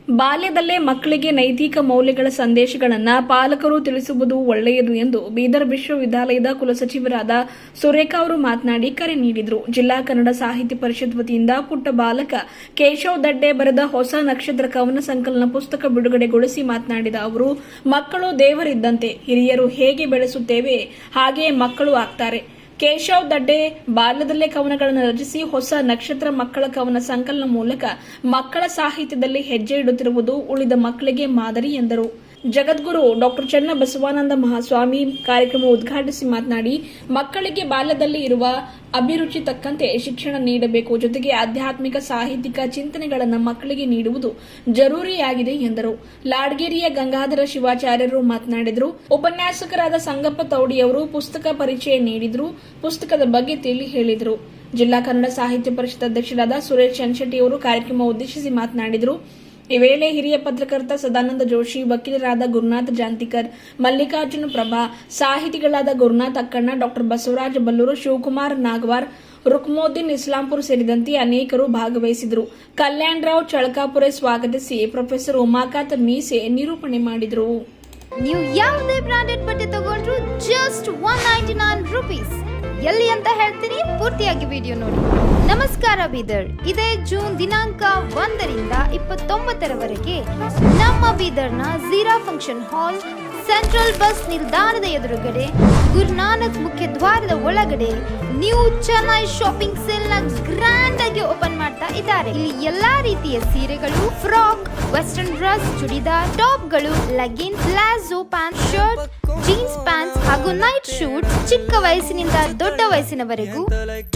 ಬಾಲ್ಯದಲ್ಲೇ ಮಕ್ಕಳಿಗೆ ನೈತಿಕ ಮೌಲ್ಯಗಳ ಸಂದೇಶಗಳನ್ನು ಪಾಲಕರು ತಿಳಿಸುವುದು ಒಳ್ಳೆಯದು ಎಂದು ಬೀದರ್ ವಿಶ್ವವಿದ್ಯಾಲಯದ ಕುಲಸಚಿವರಾದ ಸುರೇಖಾ ಅವರು ಮಾತನಾಡಿ ಕರೆ ನೀಡಿದರು. ಜಿಲ್ಲಾ ಕನ್ನಡ ಸಾಹಿತ್ಯ ಪರಿಷತ್ ವತಿಯಿಂದ ಪುಟ್ಟ ಬಾಲಕ ಕೇಶವ್ ದಡ್ಡೆ ಬರೆದ ಹೊಸ ನಕ್ಷತ್ರ ಕವನ ಸಂಕಲನ ಪುಸ್ತಕ ಬಿಡುಗಡೆಗೊಳಿಸಿ ಮಾತನಾಡಿದ ಅವರು, ಮಕ್ಕಳು ದೇವರಿದ್ದಂತೆ, ಹಿರಿಯರು ಹೇಗೆ ಬೆಳೆಸುತ್ತೇವೆ ಹಾಗೆಯೇ ಮಕ್ಕಳು ಆಗ್ತಾರೆ. ಕೇಶವ್ ದಡ್ಡೆ ಬಾಲ್ಯದಲ್ಲೇ ಕವನಗಳನ್ನು ರಚಿಸಿ ಹೊಸ ನಕ್ಷತ್ರ ಮಕ್ಕಳ ಕವನ ಸಂಕಲನ ಮೂಲಕ ಮಕ್ಕಳ ಸಾಹಿತ್ಯದಲ್ಲಿ ಹೆಜ್ಜೆ ಇಡುತ್ತಿರುವುದು ಉಳಿದ ಮಕ್ಕಳಿಗೆ ಮಾದರಿ ಎಂದರು. ಜಗದ್ಗುರು ಡಾ ಚನ್ನಬಸವಾನಂದ ಮಹಾಸ್ವಾಮಿ ಕಾರ್ಯಕ್ರಮ ಉದ್ಘಾಟಿಸಿ ಮಾತನಾಡಿ, ಮಕ್ಕಳಿಗೆ ಬಾಲ್ಯದಲ್ಲಿ ಇರುವ ಅಭಿರುಚಿ ತಕ್ಕಂತೆ ಶಿಕ್ಷಣ ನೀಡಬೇಕು. ಜೊತೆಗೆ ಆಧ್ಯಾತ್ಮಿಕ ಸಾಹಿತ್ಯಿಕ ಚಿಂತನೆಗಳನ್ನು ಮಕ್ಕಳಿಗೆ ನೀಡುವುದು ಜರೂರಿಯಾಗಿದೆ ಎಂದರು. ಲಾಡ್ಗೇರಿಯ ಗಂಗಾಧರ ಶಿವಾಚಾರ್ಯರು ಮಾತನಾಡಿದರು. ಉಪನ್ಯಾಸಕರಾದ ಸಂಗಪ್ಪ ತೌಡಿಯವರು ಪುಸ್ತಕ ಪರಿಚಯ ನೀಡಿದರು. ಪುಸ್ತಕದ ಬಗ್ಗೆ ತಿಳಿ ಹೇಳಿದರು. ಜಿಲ್ಲಾ ಕನ್ನಡ ಸಾಹಿತ್ಯ ಪರಿಷತ್ ಅಧ್ಯಕ್ಷರಾದ ಸುರೇಶ್ ಚನ್ಶೆಟ್ಟಿ ಅವರು ಕಾರ್ಯಕ್ರಮ ಉದ್ದೇಶಿಸಿ ಮಾತನಾಡಿದರು. ಈ ವೇಳೆ ಹಿರಿಯ ಪತ್ರಕರ್ತ ಸದಾನಂದ ಜೋಶಿ, ವಕೀಲರಾದ ಗುರುನಾಥ್ ಜಾಂತಿಕರ್, ಮಲ್ಲಿಕಾರ್ಜುನ ಪ್ರಭಾ, ಸಾಹಿತಿಗಳಾದ ಗುರುನಾಥ್ ಅಕ್ಕಣ್ಣ, ಡಾ ಬಸವರಾಜ ಬಲ್ಲೂರು, ಶಿವಕುಮಾರ್ ನಾಗವಾರ್, ರುಕ್ಮೋದ್ದೀನ್ ಇಸ್ಲಾಂಪುರ್ ಸೇರಿದಂತೆ ಅನೇಕರು ಭಾಗವಹಿಸಿದರು. ಕಲ್ಯಾಣರಾವ್ ಚಳಕಾಪುರೆ ಸ್ವಾಗತಿಸಿ ಪ್ರೊಫೆಸರ್ ಉಮಾಕಾಂತ್ ಮೀಸೆ ನಿರೂಪಣೆ ಮಾಡಿದರು. ನೀವು ಯಾವುದೇ ಬ್ರಾಂಡೆಡ್ ಬಟ್ಟೆ ತಗೊಂಡ್ರು ಜಸ್ಟ್ 199 ರೂಪೀಸ್. ಎಲ್ಲಿ ಅಂತ ಹೇಳ್ತೀನಿ, ಪೂರ್ತಿಯಾಗಿ ವಿಡಿಯೋ ನೋಡಿ. ನಮಸ್ಕಾರ ಬೀದರ್. ಇದೇ ಜೂನ್ ದಿನಾಂಕ 1ರಿಂದ 29ರವರೆಗೆ ನಮ್ಮ ಬೀದರ್ನ Zeera function hall, central bus ನಿಲ್ದಾಣದ ಎದುರುಗಡೆ, ಗುರುನಾನಕ್ ಮುಖ್ಯ ದ್ವಾರದ ಒಳಗಡೆ ನ್ಯೂ ಚೆನ್ನೈ ಶಾಪಿಂಗ್ ಸೇಲ್ ನ ಗ್ರ್ಯಾಂಡ್ ಆಗಿ ಓಪನ್ ಮಾಡ್ತಾ ಇದ್ದಾರೆ. ಇಲ್ಲಿ ಎಲ್ಲಾ ರೀತಿಯ ಸೀರೆಗಳು, ಫ್ರಾಕ್, ವೆಸ್ಟರ್ನ್ ಡ್ರೆಸ್, ಚೂಡಿದಾರ್, ಟಾಪ್ಗಳು, leggings, palazzo pant, shirt, jeans pants ಹಾಗೂ ನೈಟ್ ಶೂಟ್ ಚಿಕ್ಕ ವಯಸ್ಸಿನಿಂದ ದೊಡ್ಡ ವಯಸ್ಸಿನವರೆಗೂ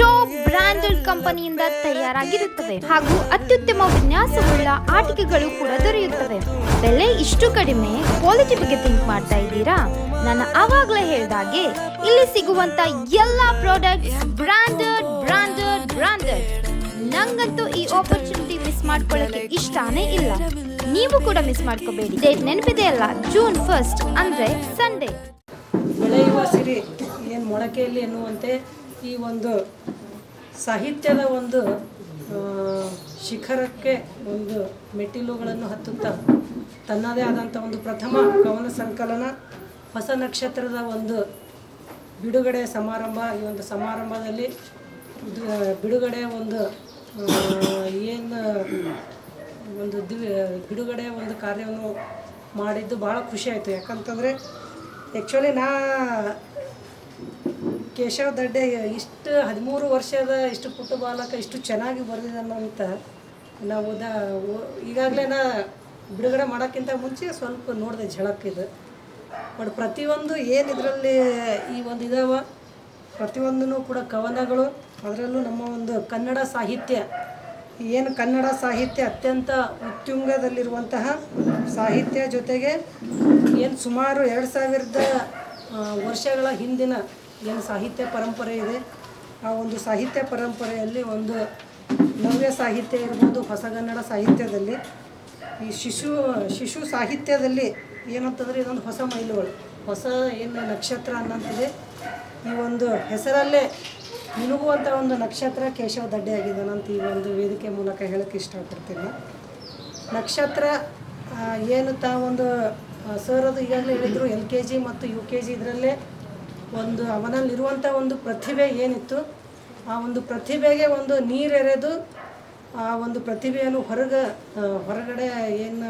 ಟಾಪ್ ಬ್ರಾಂಡೆಡ್ ಕಂಪನಿಯಿಂದ ತಯಾರಾಗಿರುತ್ತವೆ ಹಾಗೂ ಅತ್ಯುತ್ತಮ ವಿನ್ಯಾಸವುಳ್ಳ ಆಟಿಕೆಗಳು ಕೂಡ ದೊರೆಯುತ್ತವೆ. ಬೆಲೆ ಇಷ್ಟು ಕಡಿಮೆ, ಕ್ವಾಲಿಟಿ ಬಗ್ಗೆ ಥಿಂಕ್ ಮಾಡ್ತಾ ಇದ್ದೀರಾ? ನಾನು ಆವಾಗಲೇ ಹೇಳಿದಾಗೆ ಇಲ್ಲಿ ಸಿಗುವಂತ ಎಲ್ಲಾ ಪ್ರಾಡಕ್ಟ್ ಬ್ರಾಂಡೆಡ್ ಬ್ರಾಂಡೆಡ್ ಬ್ರಾಂಡೆಡ್. ನಂಗಂತೂ ಈ ಆಪರ್ಚುನಿಟಿ ಮಿಸ್ ಮಾಡ್ಕೊಳ್ಳಕ್ಕೆ ಇಷ್ಟಾನೇ ಇಲ್ಲ. ನೀವು ಕೂಡ ಮಿಸ್ ಮಾಡ್ಕೋಬೇಡಿ. ಡೇಟ್ ನೆನಪಿದೆಯಲ್ಲ, ಜೂನ್ 1 ಅಂದ್ರೆ ಸಂಡೇ. ಬೆಳೆಯುವ ಸಿರಿ ಏನು ಮೊಳಕೆಯಲ್ಲಿ ಎನ್ನುವಂತೆ ಈ ಒಂದು ಸಾಹಿತ್ಯದ ಒಂದು ಶಿಖರಕ್ಕೆ ಒಂದು ಮೆಟ್ಟಿಲುಗಳನ್ನು ಹತ್ತುತ್ತಾ ತನ್ನದೇ ಆದಂಥ ಒಂದು ಪ್ರಥಮ ಕವನ ಸಂಕಲನ ಹೊಸ ನಕ್ಷತ್ರದ ಒಂದು ಬಿಡುಗಡೆ ಸಮಾರಂಭ. ಈ ಒಂದು ಸಮಾರಂಭದಲ್ಲಿ ಬಿಡುಗಡೆ ಒಂದು ಬಿಡುಗಡೆ ಒಂದು ಕಾರ್ಯವನ್ನು ಮಾಡಿದ್ದು ಭಾಳ ಖುಷಿ ಆಯಿತು. ಯಾಕಂತಂದರೆ ಆ್ಯಕ್ಚುಲಿ ಕೇಶವ್ ದಡ್ಡೆ ಇಷ್ಟು 13 ವರ್ಷದ ಇಷ್ಟು ಪುಟ್ಟ ಬಾಲಕ ಇಷ್ಟು ಚೆನ್ನಾಗಿ ಬರೆದಿದ್ದಾನಂತ ನಾವು ಈಗಾಗಲೇ ಬಿಡುಗಡೆ ಮಾಡೋಕ್ಕಿಂತ ಮುಂಚೆ ಸ್ವಲ್ಪ ನೋಡಿದೆ ಝಳಕ್ಕಿದು. ಬಟ್ ಪ್ರತಿಯೊಂದು ಏನು ಇದರಲ್ಲಿ ಈ ಒಂದು ಇದಾವ ಪ್ರತಿಯೊಂದೂ ಕೂಡ ಕವನಗಳು, ಅದರಲ್ಲೂ ನಮ್ಮ ಒಂದು ಕನ್ನಡ ಸಾಹಿತ್ಯ ಏನು ಕನ್ನಡ ಸಾಹಿತ್ಯ ಅತ್ಯಂತ ಉತ್ತುಂಗದಲ್ಲಿರುವಂತಹ ಸಾಹಿತ್ಯ, ಜೊತೆಗೆ ಏನು ಸುಮಾರು 2000 ವರ್ಷಗಳ ಹಿಂದಿನ ಏನು ಸಾಹಿತ್ಯ ಪರಂಪರೆ ಇದೆ, ಆ ಒಂದು ಸಾಹಿತ್ಯ ಪರಂಪರೆಯಲ್ಲಿ ಒಂದು ನವ್ಯ ಸಾಹಿತ್ಯ ಇರ್ಬೋದು, ಹೊಸಗನ್ನಡ ಸಾಹಿತ್ಯದಲ್ಲಿ ಈ ಶಿಶು ಸಾಹಿತ್ಯದಲ್ಲಿ ಏನಂತಂದರೆ ಇದೊಂದು ಹೊಸ ಮೈಲುಗಳು, ಹೊಸ ಏನು ನಕ್ಷತ್ರ ಅನ್ನಂತಿದೆ. ಈ ಒಂದು ಹೆಸರಲ್ಲೇ ಮಿನುಗುವಂಥ ಒಂದು ನಕ್ಷತ್ರ ಕೇಶವ್ ದಡ್ಡೆ ಆಗಿದ್ದಾನಂತ ಈ ಒಂದು ವೇದಿಕೆ ಮೂಲಕ ಹೇಳೋಕ್ಕೆ ಇಷ್ಟಪಡ್ತೀನಿ. ನಕ್ಷತ್ರ ಏನು ಒಂದು ಸರ್ ಅದು ಈಗಾಗಲೇ ಹೇಳಿದರು, LKG ಮತ್ತು UKG ಇದರಲ್ಲೇ ಒಂದು ಅವನಲ್ಲಿರುವಂಥ ಒಂದು ಪ್ರತಿಭೆ ಏನಿತ್ತು, ಆ ಒಂದು ಪ್ರತಿಭೆಗೆ ಒಂದು ನೀರೆರೆದು ಆ ಒಂದು ಪ್ರತಿಭೆಯನ್ನು ಹೊರಗಡೆ ಏನು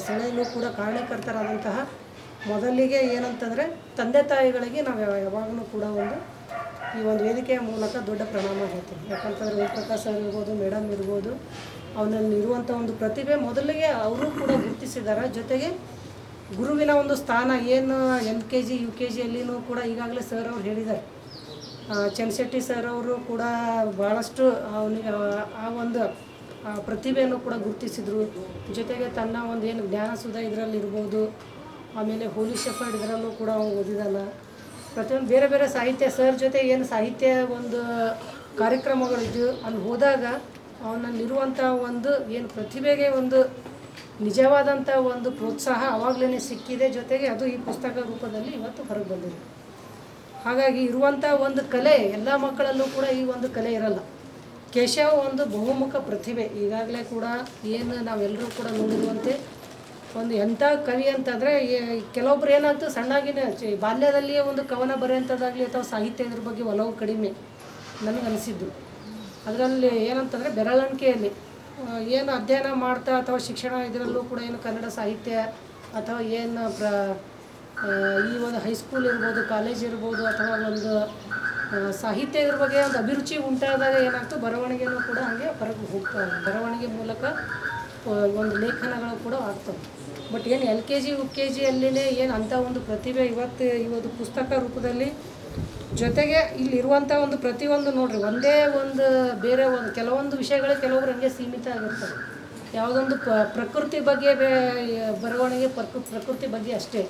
ಸೆಳೆಯಲು ಕೂಡ ಕಾರಣಕರ್ತರಾದಂತಹ ಮೊದಲಿಗೆ ಏನಂತಂದರೆ ತಂದೆ ತಾಯಿಗಳಿಗೆ ನಾವು ಯಾವಾಗಲೂ ಕೂಡ ಈ ಒಂದು ವೇದಿಕೆಯ ಮೂಲಕ ದೊಡ್ಡ ಪ್ರಣಾಮ ಹೇಳ್ತೀವಿ. ಯಾಕಂತಂದರೆ ಓಂಪ್ರಕಾಶ್ ಸರ್ ಇರ್ಬೋದು, ಮೇಡಮ್ ಇರ್ಬೋದು, ಅವನಲ್ಲಿ ಇರುವಂಥ ಒಂದು ಪ್ರತಿಭೆ ಮೊದಲಿಗೆ ಅವರು ಕೂಡ ಗುರುತಿಸಿದ್ದಾರೆ. ಜೊತೆಗೆ ಗುರುವಿನ ಒಂದು ಸ್ಥಾನ ಏನು LKG UKGಯಲ್ಲಿನೂ ಕೂಡ ಈಗಾಗಲೇ ಸರ್ ಅವರು ಹೇಳಿದ್ದಾರೆ. ಚನ್ಶೆಟ್ಟಿ ಸರ್ ಅವರು ಕೂಡ ಭಾಳಷ್ಟು ಅವನಿಗೆ ಆ ಒಂದು ಪ್ರತಿಭೆಯನ್ನು ಕೂಡ ಗುರುತಿಸಿದರು. ಜೊತೆಗೆ ತನ್ನ ಒಂದು ಏನು ಜ್ಞಾನಸುಧ ಇದರಲ್ಲಿರ್ಬೋದು, ಆಮೇಲೆ ಹೋಲಿ ಶೆಫರ್ಡ್ ಇದರಲ್ಲೂ ಕೂಡ ಅವನು ಓದಿದಾನ. ಪ್ರತಿಯೊಂದು ಬೇರೆ ಬೇರೆ ಸಾಹಿತ್ಯ ಸರ್ ಜೊತೆ ಏನು ಸಾಹಿತ್ಯ ಒಂದು ಕಾರ್ಯಕ್ರಮಗಳಿದ್ದು ಅಲ್ಲಿ ಹೋದಾಗ ಅವನಲ್ಲಿರುವಂಥ ಒಂದು ಏನು ಪ್ರತಿಭೆಗೆ ಒಂದು ನಿಜವಾದಂಥ ಒಂದು ಪ್ರೋತ್ಸಾಹ ಆವಾಗಲೇ ಸಿಕ್ಕಿದೆ. ಜೊತೆಗೆ ಅದು ಈ ಪುಸ್ತಕ ರೂಪದಲ್ಲಿ ಇವತ್ತು ಹೊರಗೆ ಬಂದಿದೆ. ಹಾಗಾಗಿ ಇರುವಂಥ ಒಂದು ಕಲೆ ಎಲ್ಲ ಮಕ್ಕಳಲ್ಲೂ ಕೂಡ ಈ ಒಂದು ಕಲೆ ಇರಲ್ಲ. ಕೇಶವ್ ಒಂದು ಬಹುಮುಖ ಪ್ರತಿಭೆ. ಈಗಾಗಲೇ ಕೂಡ ಏನು ನಾವೆಲ್ಲರೂ ಕೂಡ ನೋಡಿರುವಂತೆ ಒಂದು ಎಂಥ ಕವಿ ಅಂತಂದರೆ ಕೆಲವೊಬ್ರು ಏನಾಗ್ತದೆ ಸಣ್ಣಾಗಿನೇ ಬಾಲ್ಯದಲ್ಲಿಯೇ ಒಂದು ಕವನ ಬರೆಯುವಂಥದ್ದಾಗಲಿ ಅಥವಾ ಸಾಹಿತ್ಯ ಇದ್ರ ಬಗ್ಗೆ ಒಲವು ಕಡಿಮೆ ನನಗನಿಸಿದ್ದು. ಅದರಲ್ಲಿ ಏನಂತಂದರೆ ಬೆರಳಿಕೆಯಲ್ಲಿ ಏನು ಅಧ್ಯಯನ ಮಾಡ್ತಾ ಅಥವಾ ಶಿಕ್ಷಣ ಇದರಲ್ಲೂ ಕೂಡ ಏನು ಕನ್ನಡ ಸಾಹಿತ್ಯ ಅಥವಾ ಏನು ಈ ಒಂದು ಹೈಸ್ಕೂಲ್ ಇರ್ಬೋದು, ಕಾಲೇಜ್ ಇರ್ಬೋದು, ಅಥವಾ ಒಂದು ಸಾಹಿತ್ಯ ಇದ್ರ ಬಗ್ಗೆ ಒಂದು ಅಭಿರುಚಿ ಉಂಟಾದಾಗ ಏನಾಗ್ತದೆ ಬರವಣಿಗೆಯೂ ಕೂಡ ಹಾಗೆ ಹೊರಗೆ ಹೋಗ್ತವೆ. ಬರವಣಿಗೆ ಮೂಲಕ ಒಂದು ಲೇಖನಗಳು ಕೂಡ ಆಗ್ತವೆ. ಬಟ್ ಏನು LKG UKG ಅಲ್ಲಿನೇ ಏನು ಅಂಥ ಒಂದು ಪ್ರತಿಭೆ ಇವತ್ತು ಪುಸ್ತಕ ರೂಪದಲ್ಲಿ ಜೊತೆಗೆ ಇಲ್ಲಿರುವಂಥ ಒಂದು ಪ್ರತಿಯೊಂದು ನೋಡ್ರಿ ಒಂದೇ ಒಂದು ಬೇರೆ ಒಂದು ಕೆಲವೊಂದು ವಿಷಯಗಳು ಕೆಲವೊಬ್ರು ಹಂಗೆ ಸೀಮಿತ ಆಗಿರ್ತವೆ. ಯಾವುದೊಂದು ಪ್ರಕೃತಿ ಬಗ್ಗೆ ಬರವಣಿಗೆ ಪ್ರಕೃತಿ ಬಗ್ಗೆ ಅಷ್ಟೇ.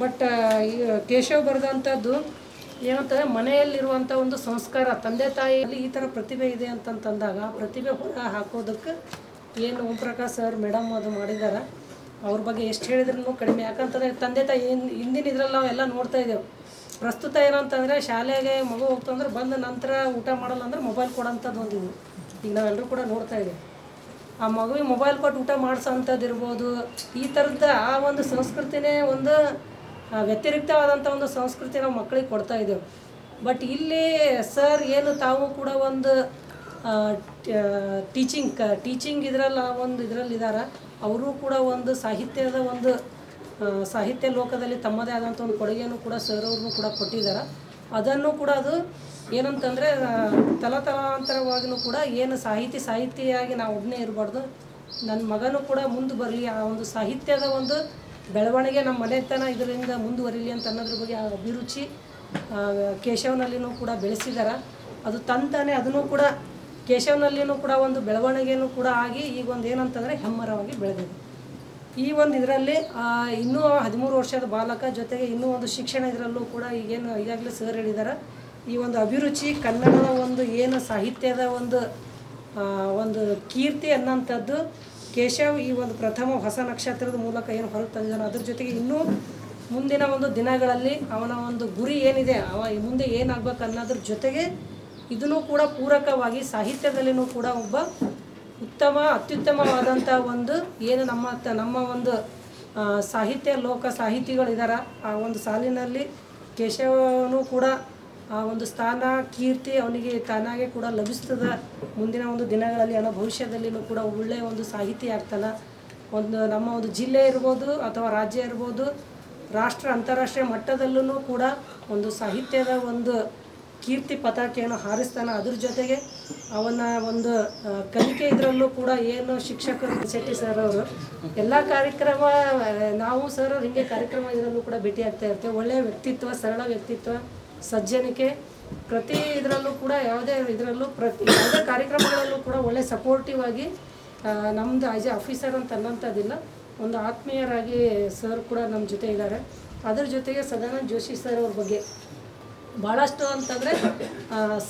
ಬಟ್ ಈ ಕೇಶವ್ ಬರೆದಂಥದ್ದು ಏನಂತಂದರೆ ಮನೆಯಲ್ಲಿರುವಂಥ ಒಂದು ಸಂಸ್ಕಾರ, ತಂದೆ ತಾಯಿಯಲ್ಲಿ ಈ ಥರ ಪ್ರತಿಭೆ ಇದೆ ಅಂತಂದಾಗ ಆ ಪ್ರತಿಭೆ ಹೊರ ಹಾಕೋದಕ್ಕೆ ಏನು ಓಂ ಪ್ರಕಾಶ್ ಸರ್ ಮೇಡಮ್ ಅದು ಮಾಡಿದ್ದಾರೆ. ಅವ್ರ ಬಗ್ಗೆ ಎಷ್ಟು ಹೇಳಿದ್ರೂ ಕಡಿಮೆ. ಯಾಕಂತಂದರೆ ತಂದೆ ತಾಯಿ ಹಿಂದಿನ ಇದ್ರಲ್ಲಿ ನಾವೆಲ್ಲ ನೋಡ್ತಾ ಇದ್ದೇವೆ. ಪ್ರಸ್ತುತ ಏನಂತಂದರೆ ಶಾಲೆಗೆ ಮಗು ಹೋಗ್ತಂದ್ರೆ ಬಂದ ನಂತರ ಊಟ ಮಾಡಲ್ಲ ಅಂದ್ರೆ ಮೊಬೈಲ್ ಕೊಡೋಂಥದ್ದು ಒಂದು ಈಗ ನಾವೆಲ್ಲರೂ ಕೂಡ ನೋಡ್ತಾ ಇದ್ದೇವೆ. ಆ ಮಗುವಿಗೆ ಮೊಬೈಲ್ ಕೊಟ್ಟು ಊಟ ಮಾಡಿಸೋಂಥದ್ದು ಇರ್ಬೋದು. ಈ ಥರದ ಆ ಒಂದು ಸಂಸ್ಕೃತಿನೇ ಒಂದು ವ್ಯತಿರಿಕ್ತವಾದಂಥ ಒಂದು ಸಂಸ್ಕೃತಿ ನಾವು ಮಕ್ಕಳಿಗೆ ಕೊಡ್ತಾ ಇದ್ದೇವೆ. ಬಟ್ ಇಲ್ಲಿ ಸರ್ ಏನು ತಾವು ಕೂಡ ಒಂದು ಟೀಚಿಂಗ್ ಇದರಲ್ಲಿದ್ದಾರೆ. ಅವರು ಕೂಡ ಒಂದು ಸಾಹಿತ್ಯದ ಒಂದು ಸಾಹಿತ್ಯ ಲೋಕದಲ್ಲಿ ತಮ್ಮದೇ ಆದಂಥ ಒಂದು ಕೊಡುಗೆಯನ್ನು ಕೂಡ ಸರ್ ಅವ್ರನ್ನೂ ಕೂಡ ಕೊಟ್ಟಿದ್ದಾರೆ. ಅದನ್ನು ಕೂಡ ಅದು ಏನಂತಂದರೆ ತಲಾಂತರವಾಗಿಯೂ ಕೂಡ ಏನು ಸಾಹಿತಿಯಾಗಿ ನಾವು ಒಬ್ಬನೇ ಇರಬಾರ್ದು, ನನ್ನ ಮಗನೂ ಕೂಡ ಮುಂದೆ ಬರಲಿ, ಆ ಒಂದು ಸಾಹಿತ್ಯದ ಒಂದು ಬೆಳವಣಿಗೆ ನಮ್ಮ ಮನೆತನ ಇದರಿಂದ ಮುಂದುವರಿಲಿ ಅಂತ ಅನ್ನೋದ್ರ ಬಗ್ಗೆ ಆ ಅಭಿರುಚಿ ಕೇಶವ್ನಲ್ಲಿನೂ ಕೂಡ ಬೆಳೆಸಿದ್ದಾರೆ. ಅದು ತಂತಾನೆ ಅದನ್ನು ಕೂಡ ಕೇಶವ್ನಲ್ಲಿನೂ ಕೂಡ ಒಂದು ಬೆಳವಣಿಗೆಯೂ ಕೂಡ ಆಗಿ ಈಗ ಒಂದು ಏನಂತಂದರೆ ಹೆಮ್ಮರವಾಗಿ ಬೆಳೆದಿದೆ. ಈ ಒಂದು ಇದರಲ್ಲಿ ಇನ್ನೂ 13 ವರ್ಷದ ಬಾಲಕ ಜೊತೆಗೆ ಇನ್ನೂ ಒಂದು ಶಿಕ್ಷಣ ಇದರಲ್ಲೂ ಕೂಡ ಈಗಾಗಲೇ ಸರ್ ಹೇಳಿದ್ದಾರೆ. ಈ ಒಂದು ಅಭಿರುಚಿ ಕನ್ನಡದ ಒಂದು ಏನು ಸಾಹಿತ್ಯದ ಒಂದು ಕೀರ್ತಿ ಅನ್ನೋಂಥದ್ದು ಕೇಶವ್ ಈ ಒಂದು ಪ್ರಥಮ ಹೊಸ ನಕ್ಷತ್ರದ ಮೂಲಕ ಏನು ಹೊರಗೆ ತಂದಿದ್ದಾನೆ. ಅದ್ರ ಜೊತೆಗೆ ಇನ್ನೂ ಮುಂದಿನ ಒಂದು ದಿನಗಳಲ್ಲಿ ಅವನ ಒಂದು ಗುರಿ ಏನಿದೆ, ಮುಂದೆ ಏನಾಗಬೇಕು ಅನ್ನೋದ್ರ ಜೊತೆಗೆ ಇದನ್ನು ಕೂಡ ಪೂರಕವಾಗಿ ಸಾಹಿತ್ಯದಲ್ಲಿನೂ ಕೂಡ ಒಬ್ಬ ಅತ್ಯುತ್ತಮವಾದಂಥ ಒಂದು ಏನು ನಮ್ಮ ಒಂದು ಸಾಹಿತ್ಯ ಲೋಕ ಸಾಹಿತಿಗಳಿದ್ದಾರೆ. ಆ ಒಂದು ಸಾಲಿನಲ್ಲಿ ಕೇಶವನು ಕೂಡ ಆ ಒಂದು ಸ್ಥಾನ ಕೀರ್ತಿ ಅವನಿಗೆ ತಾನಾಗೆ ಕೂಡ ಲಭಿಸ್ತದೆ. ಮುಂದಿನ ಒಂದು ದಿನಗಳಲ್ಲಿ ಅನ್ನೋ ಭವಿಷ್ಯದಲ್ಲಿನೂ ಕೂಡ ಒಳ್ಳೆಯ ಒಂದು ಸಾಹಿತಿ ಆಗ್ತಾನೆ. ನಮ್ಮ ಒಂದು ಜಿಲ್ಲೆ ಇರ್ಬೋದು ಅಥವಾ ರಾಜ್ಯ ಇರ್ಬೋದು, ಅಂತಾರಾಷ್ಟ್ರೀಯ ಮಟ್ಟದಲ್ಲೂ ಕೂಡ ಒಂದು ಸಾಹಿತ್ಯದ ಒಂದು ಕೀರ್ತಿ ಪತಾಕೆಯನ್ನು ಹಾರಿಸ್ತಾನೆ. ಅದ್ರ ಜೊತೆಗೆ ಅವನ ಒಂದು ಕಲಿಕೆ ಇದರಲ್ಲೂ ಕೂಡ ಏನು ಶಿಕ್ಷಕರು ಶೆಟ್ಟಿ ಸರ್ ಅವರು ಎಲ್ಲ ಕಾರ್ಯಕ್ರಮ ನಾವು ಸರ್ ಅವ್ರು ಹಿಂಗೆ ಕಾರ್ಯಕ್ರಮ ಇದರಲ್ಲೂ ಕೂಡ ಭೇಟಿ ಆಗ್ತಾ ಇರ್ತೇವೆ. ಒಳ್ಳೆಯ ವ್ಯಕ್ತಿತ್ವ, ಸರಳ ವ್ಯಕ್ತಿತ್ವ, ಸಜ್ಜನಿಕೆ, ಪ್ರತಿ ಇದರಲ್ಲೂ ಕೂಡ ಯಾವುದೇ ಕಾರ್ಯಕ್ರಮಗಳಲ್ಲೂ ಕೂಡ ಒಳ್ಳೆ ಸಪೋರ್ಟಿವ್ ಆಗಿ ನಮ್ಮದು ಆಸ್ ಎ ಆಫೀಸರ್ ಅಂತ ಅನ್ನೋಂಥದ್ದಿಲ್ಲ, ಒಂದು ಆತ್ಮೀಯರಾಗಿ ಸರ್ ಕೂಡ ನಮ್ಮ ಜೊತೆ ಇದ್ದಾರೆ. ಅದ್ರ ಜೊತೆಗೆ ಸದಾನಂದ ಜೋಶಿ ಸರ್ ಅವ್ರ ಬಗ್ಗೆ ಭಾಳಷ್ಟು ಅಂತಂದರೆ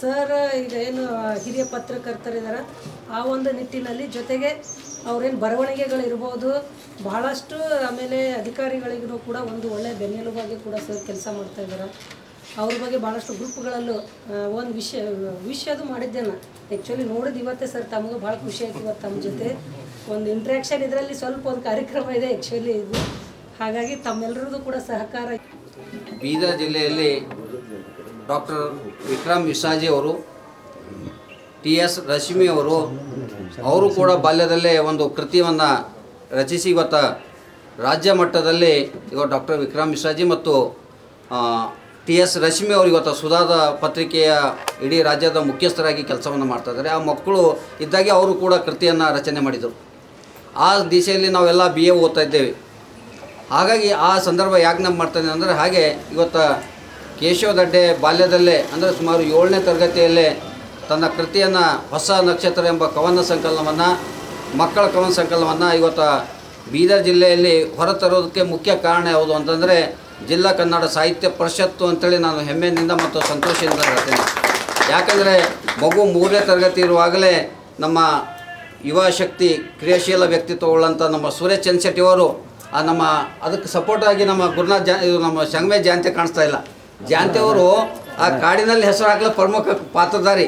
ಸರ್ ಈಗ ಏನು ಹಿರಿಯ ಪತ್ರಕರ್ತರಿದ್ದಾರೆ ಆ ಒಂದು ನಿಟ್ಟಿನಲ್ಲಿ ಜೊತೆಗೆ ಅವ್ರೇನು ಬರವಣಿಗೆಗಳಿರ್ಬೋದು ಭಾಳಷ್ಟು, ಆಮೇಲೆ ಅಧಿಕಾರಿಗಳಿಗೂ ಕೂಡ ಒಂದು ಒಳ್ಳೆಯ ಬೆನ್ನೆಲುಬಾಗಿ ಕೂಡ ಸರ್ ಕೆಲಸ ಮಾಡ್ತಾಯಿದ್ದಾರೆ. ಅವ್ರ ಬಗ್ಗೆ ಭಾಳಷ್ಟು ಗ್ರೂಪ್ಗಳಲ್ಲೂ ಒಂದು ವಿಷಯದು ಮಾಡಿದ್ದೆ ನಾನು ಆ್ಯಕ್ಚುಲಿ ನೋಡಿದ್ದು ಇವತ್ತೇ ಸರ್. ತಮಗೂ ಭಾಳ ಖುಷಿ ಆಯ್ತು ಇವತ್ತು ತಮ್ಮ ಜೊತೆ ಒಂದು ಇಂಟ್ರ್ಯಾಕ್ಷನ್ ಇದರಲ್ಲಿ ಸ್ವಲ್ಪ ಒಂದು ಕಾರ್ಯಕ್ರಮ ಇದೆ ಆ್ಯಕ್ಚುಲಿ ಇದು. ಹಾಗಾಗಿ ತಮ್ಮೆಲ್ಲರದ್ದು ಕೂಡ ಸಹಕಾರ. ಬೀದರ್ ಜಿಲ್ಲೆಯಲ್ಲಿ ಡಾಕ್ಟರ್ ವಿಕ್ರಮ್ ವಿಸಾಜಿ ಅವರು, TS ರಶ್ಮಿ ಅವರು ಕೂಡ ಬಾಲ್ಯದಲ್ಲೇ ಒಂದು ಕೃತಿಯನ್ನು ರಚಿಸಿ ಇವತ್ತು ರಾಜ್ಯ ಮಟ್ಟದಲ್ಲಿ ಇವತ್ತು ಡಾಕ್ಟರ್ ವಿಕ್ರಮ್ ವಿಸಾಜಿ ಮತ್ತು TS ರಶ್ಮಿ ಅವರು ಇವತ್ತು ಸುಧಾದ ಪತ್ರಿಕೆಯ ಇಡೀ ರಾಜ್ಯದ ಮುಖ್ಯಸ್ಥರಾಗಿ ಕೆಲಸವನ್ನು ಮಾಡ್ತಾಯಿದ್ದಾರೆ. ಆ ಮಕ್ಕಳು ಇದ್ದಾಗೆ ಅವರು ಕೂಡ ಕೃತಿಯನ್ನು ರಚನೆ ಮಾಡಿದರು. ಆ ದಿಶೆಯಲ್ಲಿ ನಾವೆಲ್ಲ BA ಓದ್ತಾ ಇದ್ದೇವೆ. ಹಾಗಾಗಿ ಆ ಸಂದರ್ಭ ಯಾಕೆ ನಮ್ಮ ಮಾಡ್ತಾನೆ ಅಂದರೆ, ಹಾಗೆ ಇವತ್ತು ಕೇಶವ ದಡ್ಡೆ ಬಾಲ್ಯದಲ್ಲೇ ಅಂದರೆ ಸುಮಾರು 7ನೇ ತರಗತಿಯಲ್ಲೇ ತನ್ನ ಕೃತಿಯನ್ನು ಹೊಸ ನಕ್ಷತ್ರ ಎಂಬ ಕವನ ಸಂಕಲನವನ್ನು, ಮಕ್ಕಳ ಕವನ ಸಂಕಲನವನ್ನು ಇವತ್ತು ಬೀದರ್ ಜಿಲ್ಲೆಯಲ್ಲಿ ಹೊರತರೋದಕ್ಕೆ ಮುಖ್ಯ ಕಾರಣ ಯಾವುದು ಅಂತಂದರೆ ಜಿಲ್ಲಾ ಕನ್ನಡ ಸಾಹಿತ್ಯ ಪರಿಷತ್ತು ಅಂತೇಳಿ ನಾನು ಹೆಮ್ಮೆಯಿಂದ ಮತ್ತು ಸಂತೋಷದಿಂದ ಹೇಳ್ತೇನೆ. ಯಾಕಂದರೆ ಮಗು 3ನೇ ತರಗತಿ ಇರುವಾಗಲೇ ನಮ್ಮ ಯುವ ಶಕ್ತಿ ಕ್ರಿಯಾಶೀಲ ವ್ಯಕ್ತಿತ್ವಗಳಂತ ನಮ್ಮ ಸುರೇಶ್ ಚಂದ್ರಶೆಟ್ಟಿಯವರು ಅದಕ್ಕೆ ಸಪೋರ್ಟಾಗಿ ನಮ್ಮ ಗುರುನಾಥ್ ನಮ್ಮ ಸಂಗಮೇ ಜಯಂತಿ ಕಾಣಿಸ್ತಾ ಇಲ್ಲ, ಜಯಂತಿ ಅವರು ಆ ಕಾಡಿನಲ್ಲಿ ಹೆಸರು ಹಾಕಲು ಪ್ರಮುಖ ಪಾತ್ರಧಾರಿ.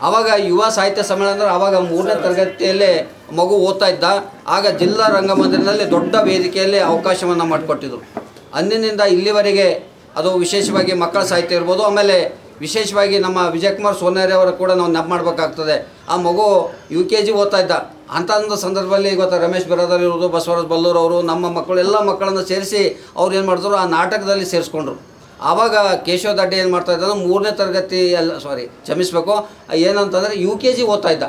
ಆವಾಗ ಯುವ ಸಾಹಿತ್ಯ ಸಮ್ಮೇಳನ ಅಂದರೆ ಆವಾಗ 3ನೇ ತರಗತಿಯಲ್ಲೇ ಮಗು ಓದ್ತಾ ಇದ್ದ. ಆಗ ಜಿಲ್ಲಾ ರಂಗಮಂದಿರದಲ್ಲಿ ದೊಡ್ಡ ವೇದಿಕೆಯಲ್ಲಿ ಅವಕಾಶವನ್ನು ಮಾಡಿಕೊಟ್ಟಿದ್ರು. ಅಂದಿನಿಂದ ಇಲ್ಲಿವರೆಗೆ ಅದು ವಿಶೇಷವಾಗಿ ಮಕ್ಕಳ ಸಾಹಿತ್ಯ ಇರ್ಬೋದು. ಆಮೇಲೆ ವಿಶೇಷವಾಗಿ ನಮ್ಮ ವಿಜಯಕುಮಾರ್ ಸೋನಾರಿ ಅವರು ಕೂಡ ನಾವು ನೆನಪು ಮಾಡಬೇಕಾಗ್ತದೆ. ಆ ಮಗು UKG ಓದ್ತಾ ಇದ್ದ. ಅಂಥ ಒಂದು ಸಂದರ್ಭದಲ್ಲಿ ಇವತ್ತು ರಮೇಶ್ ಬಿರಾದರ್ ಇರೋದು, ಬಸವರಾಜ್ ಬಲ್ಲೂರು ಅವರು, ನಮ್ಮ ಮಕ್ಕಳು ಎಲ್ಲ ಮಕ್ಕಳನ್ನು ಸೇರಿಸಿ ಅವ್ರು ಏನು ಮಾಡಿದ್ರು, ಆ ನಾಟಕದಲ್ಲಿ ಸೇರಿಸ್ಕೊಂಡ್ರು. ಆವಾಗ ಕೇಶವ ದಡ್ಡೆ ಏನು ಮಾಡ್ತಾ ಇದ್ದ, 3ನೇ ತರಗತಿ ಕ್ಷಮಿಸಬೇಕು, ಏನಂತಂದರೆ UKG ಓದ್ತಾ ಇದ್ದ.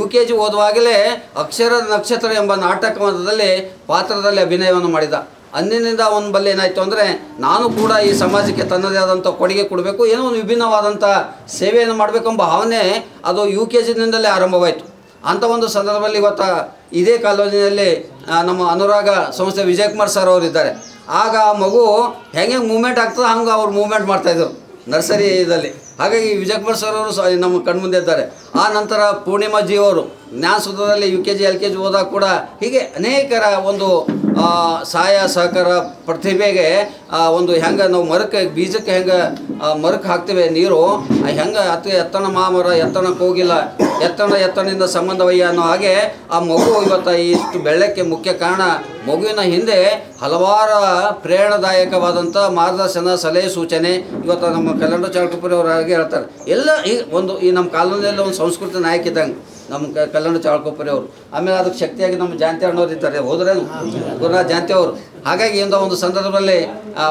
UKG ಓದುವಾಗಲೇ ಅಕ್ಷರದ ನಕ್ಷತ್ರ ಎಂಬ ನಾಟಕದಲ್ಲಿ ಪಾತ್ರದಲ್ಲಿ ಅಭಿನಯವನ್ನು ಮಾಡಿದ. ಅಂದಿನಿಂದ ಅವನ ಬಲ್ಲಿ ಏನಾಯಿತು ಅಂದರೆ, ನಾನು ಕೂಡ ಈ ಸಮಾಜಕ್ಕೆ ತನ್ನದೇ ಆದಂಥ ಕೊಡುಗೆ ಕೊಡಬೇಕು, ಏನೋ ಒಂದು ವಿಭಿನ್ನವಾದಂಥ ಸೇವೆಯನ್ನು ಮಾಡಬೇಕೆಂಬ ಭಾವನೆ ಅದು UKGನಿಂದಲೇ ಆರಂಭವಾಯಿತು. ಅಂಥ ಒಂದು ಸಂದರ್ಭದಲ್ಲಿ ಇವತ್ತು ಇದೇ ಕಾಲೇಜಿನಲ್ಲಿ ನಮ್ಮ ಅನುರಾಗ ಸಂಸ್ಥೆ ವಿಜಯಕುಮಾರ್ ಸರ್ ಅವರು ಇದ್ದಾರೆ. ಆಗ ಆ ಮಗು ಹೆಂಗೆ ಮೂವ್ಮೆಂಟ್ ಆಗ್ತದೆ ಹಂಗೆ ಅವ್ರು ಮೂವ್ಮೆಂಟ್ ಮಾಡ್ತಾಯಿದ್ರು ನರ್ಸರಿದಲ್ಲಿ. ಹಾಗಾಗಿ ವಿಜಯಕುಮಾರ್ ಸರ್ ಅವರು ನಮ್ಮ ಕಣ್ಮುಂದೆ ಇದ್ದಾರೆ. ಆ ನಂತರ ಪೂರ್ಣಿಮಾ ಜಿ ಅವರು ಜ್ಞಾನಸುಧದಲ್ಲಿ UKG LKG ಓದಾಗ ಕೂಡ ಹೀಗೆ ಅನೇಕರ ಒಂದು ಸಹಾಯ ಸಹಕಾರ ಪ್ರತಿಭೆಗೆ ಒಂದು ಹೆಂಗೆ ನಾವು ಬೀಜಕ್ಕೆ ಹೆಂಗೆ ಮರಕ್ಕೆ ಹಾಕ್ತೇವೆ ನೀರು, ಹೆಂಗೆ ಎತ್ತಣ ಮಾಮರ ಎತ್ತಣ ಕೋಗಿಲ್ಲ ಎತ್ತಣದಿಂದ ಸಂಬಂಧವಯ್ಯ ಅನ್ನೋ ಹಾಗೆ ಆ ಮಗು ಇವತ್ತು ಇಷ್ಟು ಬೆಳ್ಳಕ್ಕೆ ಮುಖ್ಯ ಕಾರಣ ಮಗುವಿನ ಹಿಂದೆ ಹಲವಾರು ಪ್ರೇರಣಾದಾಯಕವಾದಂಥ ಮಾರ್ಗದರ್ಶನ ಸಲಹೆ ಸೂಚನೆ ಇವತ್ತು ನಮ್ಮ ಕಲ್ಲಂಡ ಚಾಳಕುಪ್ಪರಿ ಅವರು ಹಾಗೆ ಹೇಳ್ತಾರೆ. ಎಲ್ಲ ಈ ನಮ್ಮ ಕಾಲೋನಿಯಲ್ಲಿ ಒಂದು ಸಂಸ್ಕೃತಿ ನಾಯಕ ಇದ್ದಂಗೆ ನಮ್ಮ ಕಲ್ಲಂಡ ಚಾಳಕುಪ್ಪರಿ ಅವರು. ಆಮೇಲೆ ಅದಕ್ಕೆ ಶಕ್ತಿಯಾಗಿ ನಮ್ಮ ಜಾಂತಿ ಅಣ್ಣವ್ರು ಇದ್ದಾರೆ, ಹೋದ್ರೇನು ಗುರುರಾಜ್ ಜಾಂತಿ ಅವರು. ಹಾಗಾಗಿ ಇಂಥ ಒಂದು ಸಂದರ್ಭದಲ್ಲಿ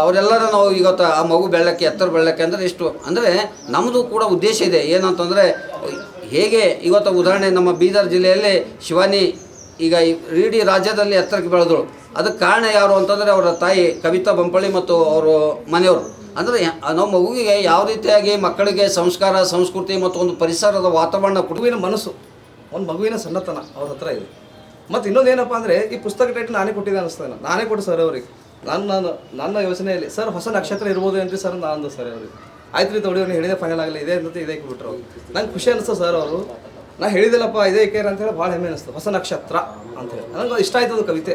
ಅವರೆಲ್ಲರೂ ನಾವು ಇವತ್ತು ಆ ಮಗು ಬೆಳ್ಳಕ್ಕೆ ಎತ್ತರ ಬೆಳ್ಳಕ್ಕೆ ಅಂದರೆ ಇಷ್ಟು ಅಂದರೆ ನಮ್ಮದು ಕೂಡ ಉದ್ದೇಶ ಇದೆ. ಏನಂತಂದರೆ ಹೇಗೆ ಇವತ್ತು ಉದಾಹರಣೆ ನಮ್ಮ ಬೀದರ್ ಜಿಲ್ಲೆಯಲ್ಲಿ ಶಿವಾನಿ ಈಗ ಇಡೀ ರಾಜ್ಯದಲ್ಲಿ ಎತ್ತರಕ್ಕೆ ಬೆಳೆದಳು. ಅದಕ್ಕೆ ಕಾರಣ ಯಾರು ಅಂತಂದರೆ ಅವರ ತಾಯಿ ಕವಿತಾ ಬಂಪಳ್ಳಿ ಮತ್ತು ಅವರು ಮನೆಯವರು. ಅಂದರೆ ನಮ್ಮ ಮಗುವಿಗೆ ಯಾವ ರೀತಿಯಾಗಿ ಮಕ್ಕಳಿಗೆ ಸಂಸ್ಕಾರ ಸಂಸ್ಕೃತಿ ಮತ್ತು ಒಂದು ಪರಿಸರದ ವಾತಾವರಣ ಮಗುವಿನ ಮನಸ್ಸು, ಒಂದು ಮಗುವಿನ ಸಣ್ಣತನ ಅವ್ರ ಹತ್ರ ಇದೆ. ಮತ್ತು ಇನ್ನೊಂದೇನಪ್ಪ ಅಂದರೆ ಈ ಪುಸ್ತಕ ಟೈಟಲ್ ನಾನೇ ಕೊಟ್ಟಿದ್ದೆ ಅನಿಸ್ತೇನೆ, ನಾನೇ ಕೊಟ್ಟು ಸರ್ ಅವ್ರಿಗೆ ನನ್ನ ಯೋಚನೆಯಲ್ಲಿ ಸರ್ ಹೊಸ ನಕ್ಷತ್ರ ಇರ್ಬೋದು ಏನ್ರಿ ಸರ್ ನಾನು ಸರ್ ಅವ್ರಿಗೆ ಆಯ್ತು ರೀ ತೊಡಿಯೋನು ಹೇಳಿದೆ ಫೈನಲ್ ಆಗಲಿ ಇದೆ ಅಂತ ಇದೇ ಬಿಟ್ಟರು. ನಂಗೆ ಖುಷಿ ಅನಿಸ್ತು ಸರ್ ಅವರು ನಾ ಹೇಳಿದಿಲ್ಲಪ್ಪ ಇದೇ ಕೇರ್ ಅಂತೇಳಿ ಭಾಳ ಹೆಮ್ಮೆ ಅನಿಸ್ತು. ಹೊಸ ನಕ್ಷತ್ರ ಅಂತೇಳಿ ನನಗೆ ಇಷ್ಟ ಆಯ್ತದು ಕವಿತೆ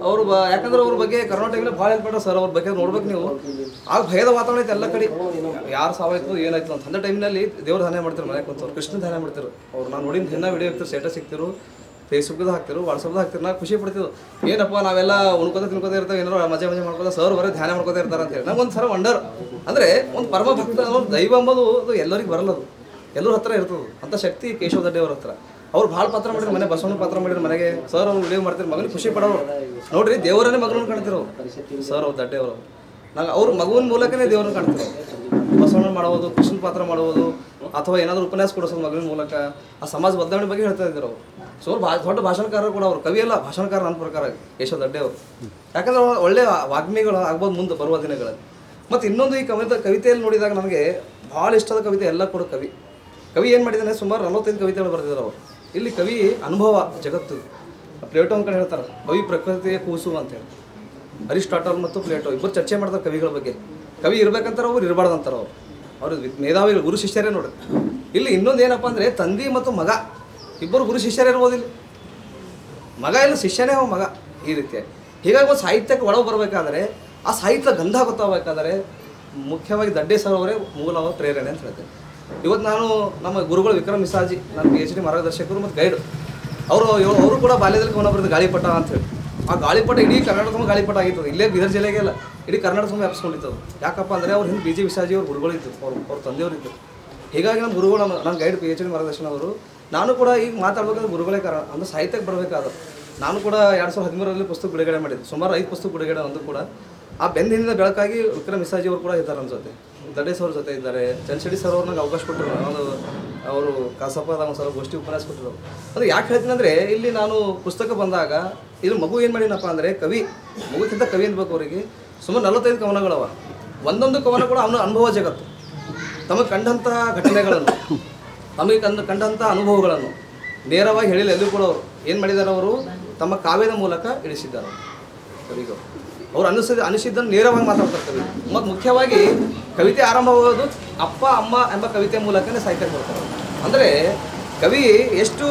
ಅವರು ಯಾಕಂದ್ರೆ ಅವ್ರ ಬಗ್ಗೆ ಕರ್ನಾಟಕದಲ್ಲಿ ಭಾಳ ಹೆಲ್ಪ್ ಮಾಡ್ತಾರೆ ಸರ್. ಅವ್ರ ಬಗ್ಗೆ ನೋಡ್ಬೇಕು ನೀವು. ಆಗ ಭಯದ ವಾತಾವರಣ ಐತೆ ಎಲ್ಲ ಕಡೆ, ಯಾರು ಸಾವಾಯ್ತು ಏನಾಯ್ತು ಅಂತ. ಅಂಥ ಟೈಮ್ನಲ್ಲಿ ದೇವ್ರ ಧ್ಯಾನ ಮಾಡ್ತಿರು, ಮನೆಗೆ ಕುಂತವ್ರು ಕೃಷ್ಣ ಧ್ಯಾನ ಮಾಡ್ತಿರು. ಅವ್ರು ನಾನು ನೋಡಿದ ದಿನ ವಿಡಿಯೋ ಇರ್ತಾರೆ, ಸ್ಟೇಟಸ್ ಸಿಗ್ತಿರು, ಫೇಸ್ಬುಕ್ದು ಹಾಕ್ತಿರು, ವಾಟ್ಸಪ್ದು ಹಾಕ್ತಿರು. ನಾ ಖುಷಿ ಪಡ್ತಿದ್ದು ಏನಪ್ಪ ನಾವೆಲ್ಲ ಉಣ್ಕೋತ ತಿನ್ಕೋತಾ ಇರ್ತೇವೆ, ಏನಾರು ಮಜಾ ಮಾಡ್ಕೋತಾ ಸರ್ ಬರೋ ಧ್ಯಾನ ಮಾಡ್ಕೋತಾ ಇರ್ತಾರೆ ಅಂತೇಳಿ ನಂಗೆ ಒಂದು ಸಲ ವಂಡರ್. ಅಂದರೆ ಒಂದು ಪರಮ ಭಕ್ತ ದೈವ ಎಂಬುದು ಅದು ಎಲ್ಲರಿಗೆ ಬರಲ್ಲ, ಅದು ಎಲ್ಲರ ಹತ್ರ ಇರ್ತದೆ. ಅಂಥ ಶಕ್ತಿ ಕೇಶವ ದಡ್ಡೆ ಅವ್ರ ಹತ್ರ. ಅವ್ರು ಭಾಳ ಪಾತ್ರ ಮಾಡಿದ್ರು, ಮನೆ ಬಸವಣ್ಣ ಪಾತ್ರ ಮಾಡಿದ್ರು ಮನೆಗೆ. ಸರ್ ಅವ್ರು ವಿಡಿಯೋ ಮಾಡ್ತಾರೆ, ಮಗನಿಗೆ ಖುಷಿ ಪಡೋರು. ನೋಡ್ರಿ ದೇವರನ್ನೇ ಮಗನನ್ನು ಕಾಣ್ತಿರೋ ಸರ್ ಅವ್ರು ದಡ್ಡೆ ಅವರು. ನಂಗೆ ಅವ್ರ ಮಗುವಿನ ಮೂಲಕನೇ ದೇವ್ರನ್ನ ಕಾಣ್ತಿರೋ. ಬಸವಣ್ಣ ಮಾಡ್ಬೋದು, ಕೃಷ್ಣ ಪಾತ್ರ ಮಾಡ್ಬೋದು, ಅಥವಾ ಏನಾದರೂ ಉಪನ್ಯಾಸ ಕೊಡಿಸೋದು ಮಗನ ಮೂಲಕ. ಆ ಸಮಾಜ ಬದಲಾವಣೆ ಬಗ್ಗೆ ಹೇಳ್ತಾ ಇದ್ರು ಅವರು. ಸೊ ಅವ್ರು ದೊಡ್ಡ ಭಾಷಣಕಾರರು ಕೂಡ. ಅವರು ಕವಿ ಅಲ್ಲ, ಭಾಷಣಕಾರ ನನ್ನ ಪ್ರಕಾರ ಕೇಶವ ದಡ್ಡೆ ಅವರು. ಯಾಕಂದ್ರೆ ಅವ್ರು ಒಳ್ಳೆ ವಾಗ್ಮಿಗಳು ಆಗ್ಬೋದು ಮುಂದೆ ಬರುವ ದಿನಗಳಲ್ಲಿ. ಮತ್ತು ಇನ್ನೊಂದು ಈ ಕವಿತೆಯಲ್ಲಿ ನೋಡಿದಾಗ ನನಗೆ ಭಾಳ ಇಷ್ಟದ ಕವಿತೆ ಎಲ್ಲ ಕೂಡ ಕವಿ ಏನು ಮಾಡಿದ್ದಾನೆ, ಸುಮಾರು 45 ಕವಿತೆಗಳು ಬರೆದಿದ್ದಾರೆ ಅವರು. ಇಲ್ಲಿ ಕವಿ ಅನುಭವ ಜಗತ್ತು. ಪ್ಲೇಟೋ ಅಂತ ಹೇಳ್ತಾರೆ ಕವಿ ಪ್ರಕೃತಿಯ ಕೂಸು ಅಂತೇಳಿ. ಅರಿಸ್ಟಾಟಲ್ ಮತ್ತು ಪ್ಲೇಟೋ ಇಬ್ಬರು ಚರ್ಚೆ ಮಾಡ್ತಾರೆ ಕವಿಗಳ ಬಗ್ಗೆ. ಕವಿ ಇರ್ಬೇಕಂತಾರೆ, ಅವ್ರು ಇರಬಾರ್ದು ಅಂತಾರೆ ಅವರು. ಅವರು ಮೇಧಾವಿಗಳು, ಗುರು ಶಿಷ್ಯರೇ ನೋಡಿ. ಇಲ್ಲಿ ಇನ್ನೊಂದು ಏನಪ್ಪ ಅಂದರೆ ತಂದೆ ಮತ್ತು ಮಗ ಇಬ್ಬರು ಗುರು ಶಿಷ್ಯರೇ ಇರ್ಬೋದು. ಇಲ್ಲಿ ಮಗ ಇಲ್ಲ ಶಿಷ್ಯನೇ ಅವ ಮಗ, ಈ ರೀತಿಯಾಗಿ. ಹೀಗಾಗಿ ಒಂದು ಸಾಹಿತ್ಯಕ್ಕೆ ಒಳಗೆ ಬರಬೇಕಾದ್ರೆ ಆ ಸಾಹಿತ್ಯ ಗಂಧ ಗೊತ್ತಾಗಬೇಕಾದ್ರೆ ಮುಖ್ಯವಾಗಿ ದಡ್ಡೆ ಸರ್ ಅವರೇ ಮೂಲ ಪ್ರೇರಣೆ ಅಂತ ಹೇಳ್ತೇನೆ. ಇವತ್ತು ನಾನು ನಮ್ಮ ಗುರುಗಳು ವಿಕ್ರಮ್ ಮಿಸಾಜಿ, ನನ್ನ PhD ಮಾರ್ಗದರ್ಶಕರು ಮತ್ತು ಗೈಡ್. ಅವರು ಕೂಡ ಬಾಲ್ಯದಲ್ಲಿ ಕವನ ಬರೆದು ಗಾಳಿಪಟ ಅಂತೇಳಿ. ಆ ಗಾಳಿಪಟ ಇಡೀ ಕರ್ನಾಟಕ ತುಂಬ ಗಾಳಿಪಟ ಆಗಿರ್ತದೆ. ಇಲ್ಲೇ ಬೀದರ್ ಜಿಲ್ಲೆಗೆ ಅಲ್ಲ, ಇಡೀ ಕರ್ನಾಟಕ ತುಂಬ ವ್ಯಾಪಿಸ್ಕೊಂಡಿರ್ತದೆ. ಯಾಕಪ್ಪ ಅಂದರೆ ಅವ್ರು ಹಿಂದೆ BG ವಿಸಾಜಿ ಅವ್ರ ಗುರುಗಳಿದ್ದು, ಅವ್ರ ತಂದೆಯವರಿದ್ದು. ಹೀಗಾಗಿ ನಮ್ಮ ಗುರುಗಳು ನನ್ನ ಗೈಡ್ PhD ಮಾರ್ಗದರ್ಶನ ಅವರು. ನಾನು ಕೂಡ ಈಗ ಮಾತಾಡ್ಬೇಕಾದ್ರೆ ಗುರುಗಳೇ ಕಾರಣ. ಅಂದರೆ ಸಾಹಿತ್ಯಕ್ಕೆ ಬರಬೇಕಾದ್ರೆ ನಾನು ಕೂಡ 2013ರಲ್ಲಿ ಪುಸ್ತಕ ಬಿಡುಗಡೆ ಮಾಡಿದ್ದೆ. ಸುಮಾರು 5 ಪುಸ್ತಕ ಬಿಡುಗಡೆ ಒಂದು ಕೂಡ. ಆ ಬೆಂದಿನಿಂದ ಬೆಳಕಾಗಿ ವಿಕ್ರಮ್ ಮಿಸಾಜಿ ಅವರು ಕೂಡ ಇದ್ದಾರೆ ನನ್ನ ಜೊತೆ, ದಡ್ಡೆ ಸರ್ ಜೊತೆ ಇದ್ದಾರೆ. ಚಂಚಡಿ ಸರ್ ಅವ್ರು ನಂಗೆ ಅವಕಾಶ ಕೊಟ್ಟರು. ಅವರು ಕಸಪದ ಒಂದು ಸಲ ಗೋಷ್ಠಿ ಉಪನ್ಯಾಸ ಕೊಟ್ಟರು. ಅದು ಯಾಕೆ ಹೇಳ್ತೀನಿ ಅಂದರೆ, ಇಲ್ಲಿ ನಾನು ಪುಸ್ತಕ ಬಂದಾಗ ಇಲ್ಲಿ ಮಗು ಏನು ಮಾಡಿನಪ್ಪ ಅಂದರೆ, ಮಗುಕ್ಕಿಂತ ಕವಿ ಅನ್ಬೇಕು ಅವರಿಗೆ. ಸುಮಾರು 45 ಕವನಗಳವ. ಒಂದೊಂದು ಕವನ ಕೂಡ ಅವನ ಅನುಭವ ಜಗತ್ತು. ತಮಗೆ ಕಂಡಂತಹ ಘಟನೆಗಳನ್ನು, ತಮಗೆ ಕಂಡಂಥ ಅನುಭವಗಳನ್ನು ನೇರವಾಗಿ ಹೇಳಿಲ್ಲ ಎಲ್ಲೂ ಕೂಡ. ಅವರು ಏನು ಮಾಡಿದ್ದಾರೆ, ಅವರು ತಮ್ಮ ಕಾವ್ಯದ ಮೂಲಕ ಇಳಿಸಿದ್ದಾರೆ ಕವಿಗಳು. ಅವ್ರು ಅನಿಸಿದ್ದನ್ನು ನೇರವಾಗಿ ಮಾತಾಡ್ತಾರೆ ಕವಿ. ಮತ್ತು ಮುಖ್ಯವಾಗಿ ಕವಿತೆ ಆರಂಭವಾಗೋದು ಅಪ್ಪ ಅಮ್ಮ ಎಂಬ ಕವಿತೆ ಮೂಲಕನೇ ಸಾಹಿತ್ಯಕ್ಕೆ ಬರ್ತಾರೆ. ಅಂದರೆ ಕವಿ ಎಷ್ಟು